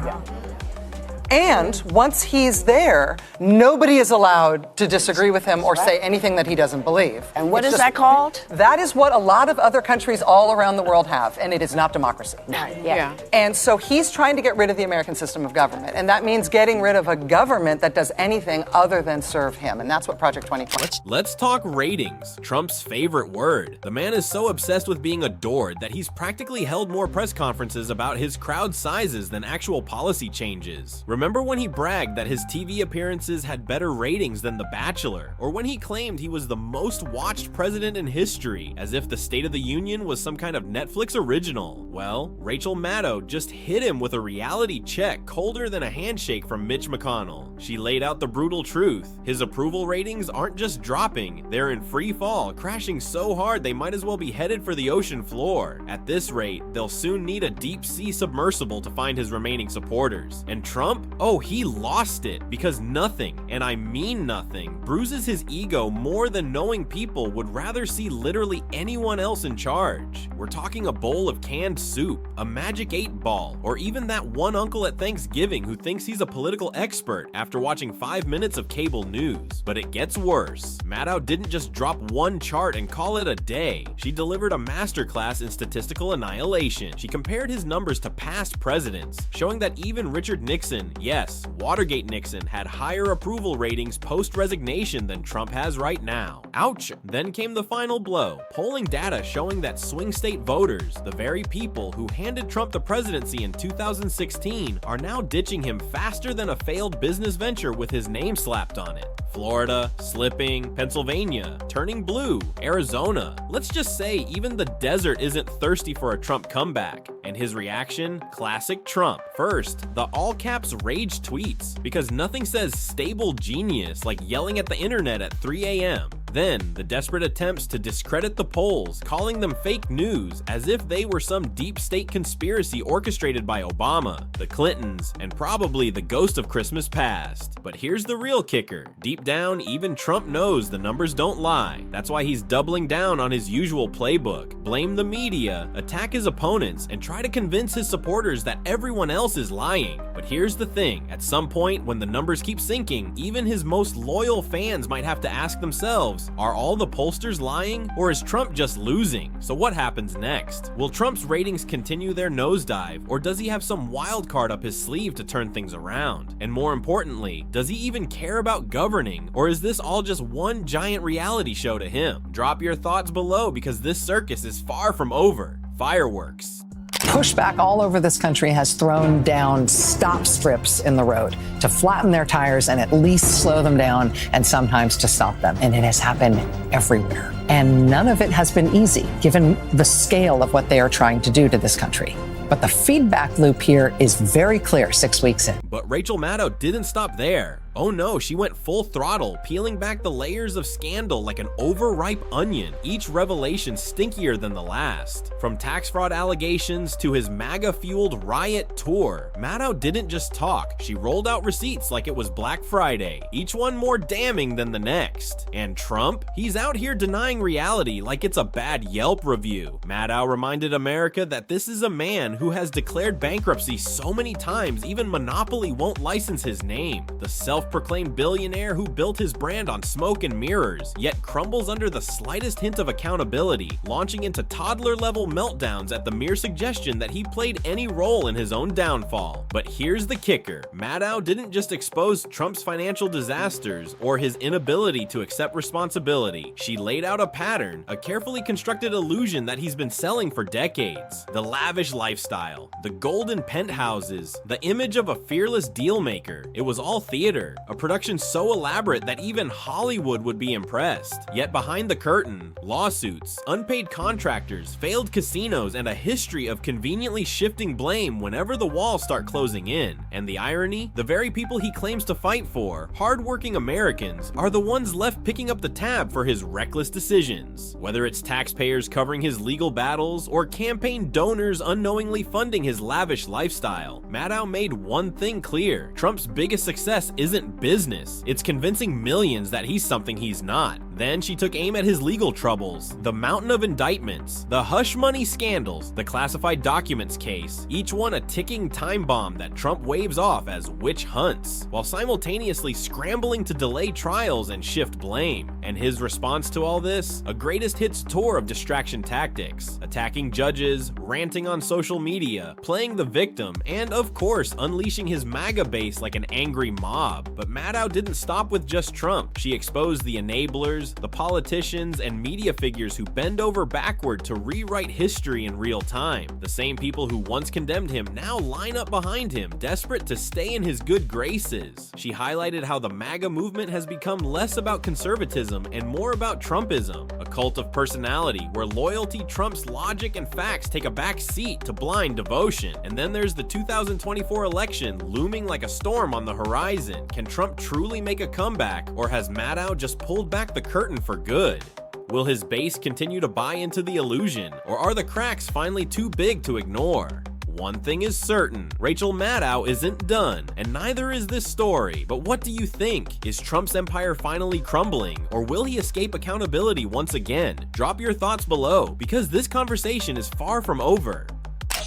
And once he's there, nobody is allowed to disagree with him or say anything that he doesn't believe. And what is that called? That is what a lot of other countries all around the world have, and it is not democracy. Yeah. And so he's trying to get rid of the American system of government, and that means getting rid of a government that does anything other than serve him, and that's what Project 2020. Let's talk ratings, Trump's favorite word. The man is so obsessed with being adored that he's practically held more press conferences about his crowd sizes than actual policy changes. Remember when he bragged that his TV appearances had better ratings than The Bachelor, or when he claimed he was the most watched president in history, as if the State of the Union was some kind of Netflix original? Well, Rachel Maddow just hit him with a reality check colder than a handshake from Mitch McConnell. She laid out the brutal truth. His approval ratings aren't just dropping, they're in free fall, crashing so hard they might as well be headed for the ocean floor. At this rate, they'll soon need a deep sea submersible to find his remaining supporters. And Trump? Oh, he lost it, because nothing, and I mean nothing, bruises his ego more than knowing people would rather see literally anyone else in charge. We're talking a bowl of canned soup, a magic 8-ball, or even that one uncle at Thanksgiving who thinks he's a political expert after watching 5 minutes of cable news. But it gets worse. Maddow didn't just drop one chart and call it a day. She delivered a masterclass in statistical annihilation. She compared his numbers to past presidents, showing that even Richard Nixon, yes, Watergate Nixon, had higher approval ratings post-resignation than Trump has right now. Ouch! Then came the final blow. Polling data showing that swing state voters, the very people who handed Trump the presidency in 2016, are now ditching him faster than a failed business venture with his name slapped on it. Florida, slipping, Pennsylvania, turning blue, Arizona. Let's just say even the desert isn't thirsty for a Trump comeback. And his reaction? Classic Trump. First, the all-caps rage tweets, because nothing says stable genius like yelling at the internet at 3 a.m. Then, the desperate attempts to discredit the polls, calling them fake news as if they were some deep state conspiracy orchestrated by Obama, the Clintons, and probably the ghost of Christmas past. But here's the real kicker. Deep down, even Trump knows the numbers don't lie. That's why he's doubling down on his usual playbook. Blame the media, attack his opponents, and try to convince his supporters that everyone else is lying. But here's the thing. At some point, when the numbers keep sinking, even his most loyal fans might have to ask themselves, are all the pollsters lying, or is Trump just losing? So what happens next? Will Trump's ratings continue their nosedive, or does he have some wild card up his sleeve to turn things around? And more importantly, does he even care about governing, or is this all just one giant reality show to him? Drop your thoughts below, because this circus is far from over. Fireworks. Pushback all over this country has thrown down stop strips in the road to flatten their tires and at least slow them down, and sometimes to stop them. And it has happened everywhere. And none of it has been easy, given the scale of what they are trying to do to this country. But the feedback loop here is very clear 6 weeks in. But Rachel Maddow didn't stop there. Oh no, she went full throttle, peeling back the layers of scandal like an overripe onion, each revelation stinkier than the last. From tax fraud allegations to his MAGA-fueled riot tour, Maddow didn't just talk, she rolled out receipts like it was Black Friday, each one more damning than the next. And Trump? He's out here denying reality like it's a bad Yelp review. Maddow reminded America that this is a man who has declared bankruptcy so many times even Monopoly won't license his name. The self-proclaimed billionaire who built his brand on smoke and mirrors, yet crumbles under the slightest hint of accountability, launching into toddler-level meltdowns at the mere suggestion that he played any role in his own downfall. But here's the kicker. Maddow didn't just expose Trump's financial disasters or his inability to accept responsibility. She laid out a pattern, a carefully constructed illusion that he's been selling for decades. The lavish lifestyle, the golden penthouses, the image of a fearless deal maker. It was all theater. a production so elaborate that even Hollywood would be impressed. Yet behind the curtain, lawsuits, unpaid contractors, failed casinos, and a history of conveniently shifting blame whenever the walls start closing in. And the irony? The very people he claims to fight for, hardworking Americans, are the ones left picking up the tab for his reckless decisions. Whether it's taxpayers covering his legal battles or campaign donors unknowingly funding his lavish lifestyle, Maddow made one thing clear: Trump's biggest success isn't business, it's convincing millions that he's something he's not. Then she took aim at his legal troubles, the mountain of indictments, the hush money scandals, the classified documents case, each one a ticking time bomb that Trump waves off as witch hunts, while simultaneously scrambling to delay trials and shift blame. And his response to all this? A greatest hits tour of distraction tactics, attacking judges, ranting on social media, playing the victim, and of course unleashing his MAGA base like an angry mob. But Maddow didn't stop with just Trump. She exposed the enablers, the politicians, and media figures who bend over backward to rewrite history in real time. The same people who once condemned him now line up behind him, desperate to stay in his good graces. She highlighted how the MAGA movement has become less about conservatism and more about Trumpism, a cult of personality where loyalty trumps logic and facts take a back seat to blind devotion. And then there's the 2024 election looming like a storm on the horizon. Can Trump truly make a comeback, or has Maddow just pulled back the curtain for good? Will his base continue to buy into the illusion, or are the cracks finally too big to ignore? One thing is certain, Rachel Maddow isn't done, and neither is this story. But what do you think? Is Trump's empire finally crumbling, or will he escape accountability once again? Drop your thoughts below, because this conversation is far from over.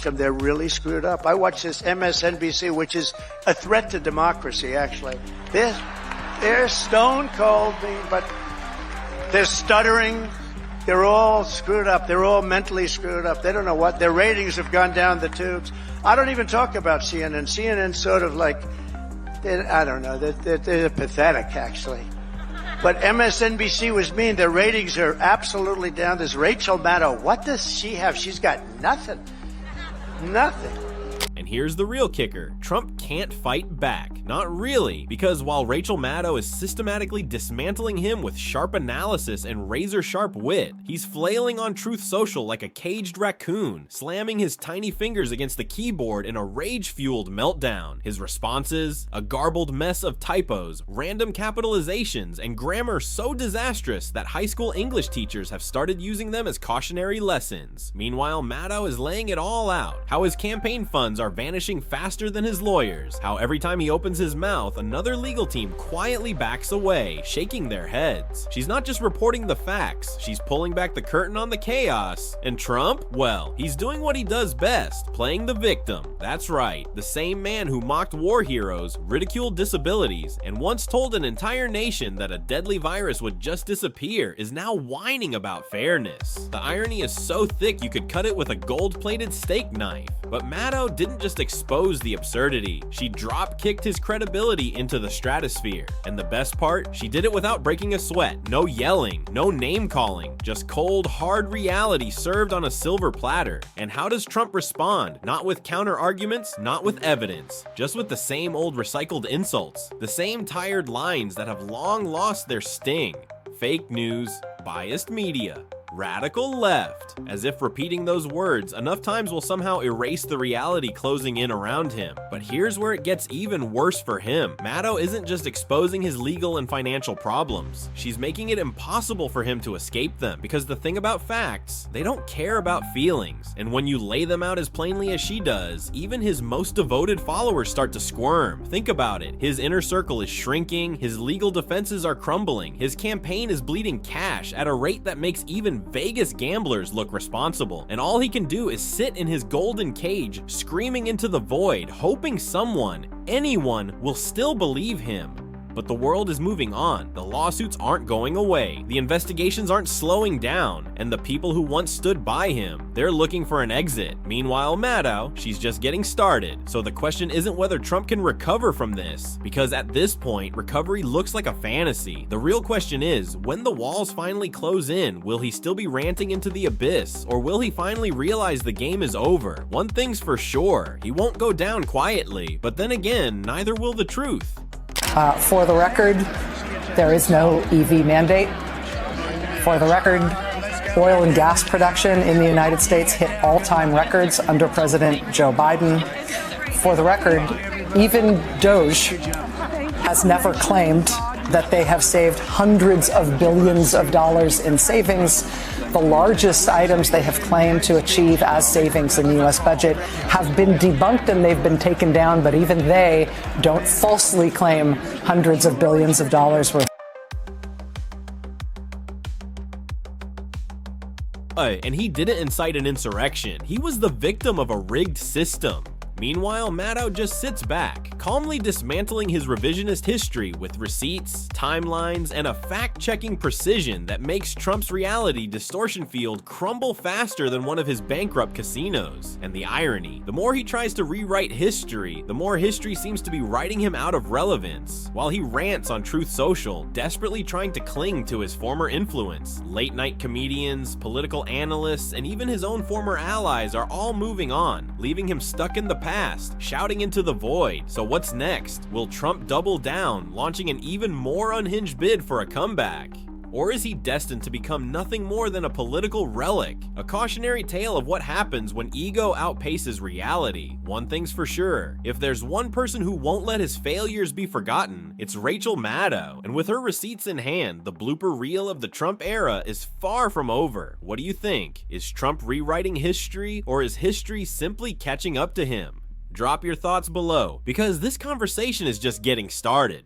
They're really screwed up. I watch this MSNBC, which is a threat to democracy, actually. They're stone cold, but they're stuttering. They're all screwed up. They're all mentally screwed up. They don't know what. Their ratings have gone down the tubes. I don't even talk about CNN. CNN's sort of like, I don't know, they're pathetic, actually. But MSNBC was mean. Their ratings are absolutely down. There's Rachel Maddow. What does she have? She's got nothing. Nothing. And here's the real kicker. Trump can't fight back. Not really, because while Rachel Maddow is systematically dismantling him with sharp analysis and razor-sharp wit, he's flailing on Truth Social like a caged raccoon, slamming his tiny fingers against the keyboard in a rage-fueled meltdown. His responses? A garbled mess of typos, random capitalizations, and grammar so disastrous that high school English teachers have started using them as cautionary lessons. Meanwhile, Maddow is laying it all out. How his campaign funds are vanishing faster than his lawyers, how every time he opens his mouth, another legal team quietly backs away, shaking their heads. She's not just reporting the facts, she's pulling back the curtain on the chaos. And Trump? Well, he's doing what he does best, playing the victim. That's right, the same man who mocked war heroes, ridiculed disabilities, and once told an entire nation that a deadly virus would just disappear is now whining about fairness. The irony is so thick you could cut it with a gold-plated steak knife. But Maddow didn't just expose the absurdity, she drop-kicked his credibility into the stratosphere. And the best part? She did it without breaking a sweat. No yelling, no name-calling, just cold, hard reality served on a silver platter. And how does Trump respond? Not with counter-arguments, not with evidence, just with the same old recycled insults, the same tired lines that have long lost their sting. Fake news, biased media, radical left. As if repeating those words enough times will somehow erase the reality closing in around him. But here's where it gets even worse for him. Maddow isn't just exposing his legal and financial problems. She's making it impossible for him to escape them, because the thing about facts, they don't care about feelings. And when you lay them out as plainly as she does, even his most devoted followers start to squirm. Think about it. His inner circle is shrinking, his legal defenses are crumbling, his campaign is bleeding cash at a rate that makes even Vegas gamblers look responsible, and all he can do is sit in his golden cage, screaming into the void, hoping someone, anyone, will still believe him. But the world is moving on. The lawsuits aren't going away. The investigations aren't slowing down. And the people who once stood by him, they're looking for an exit. Meanwhile, Maddow, she's just getting started. So the question isn't whether Trump can recover from this, because at this point, recovery looks like a fantasy. The real question is, when the walls finally close in, will he still be ranting into the abyss, or will he finally realize the game is over? One thing's for sure, he won't go down quietly, but then again, neither will the truth. For the record, there is no EV mandate. For the record, oil and gas production in the United States hit all-time records under President Joe Biden. For the record, even Doge has never claimed that they have saved hundreds of billions of dollars in savings. The largest items they have claimed to achieve as savings in the U.S. budget have been debunked and they've been taken down, but even they don't falsely claim hundreds of billions of dollars worth. And he didn't incite an insurrection. He was the victim of a rigged system. Meanwhile, Maddow just sits back, calmly dismantling his revisionist history with receipts, timelines, and a fact-checking precision that makes Trump's reality distortion field crumble faster than one of his bankrupt casinos. And the irony, the more he tries to rewrite history, the more history seems to be writing him out of relevance. While he rants on Truth Social, desperately trying to cling to his former influence, late-night comedians, political analysts, and even his own former allies are all moving on, leaving him stuck in the past, shouting into the void. So what's next? Will Trump double down, launching an even more unhinged bid for a comeback? Or is he destined to become nothing more than a political relic? A cautionary tale of what happens when ego outpaces reality. One thing's for sure, if there's one person who won't let his failures be forgotten, it's Rachel Maddow. And with her receipts in hand, the blooper reel of the Trump era is far from over. What do you think? Is Trump rewriting history, or is history simply catching up to him? Drop your thoughts below, because this conversation is just getting started.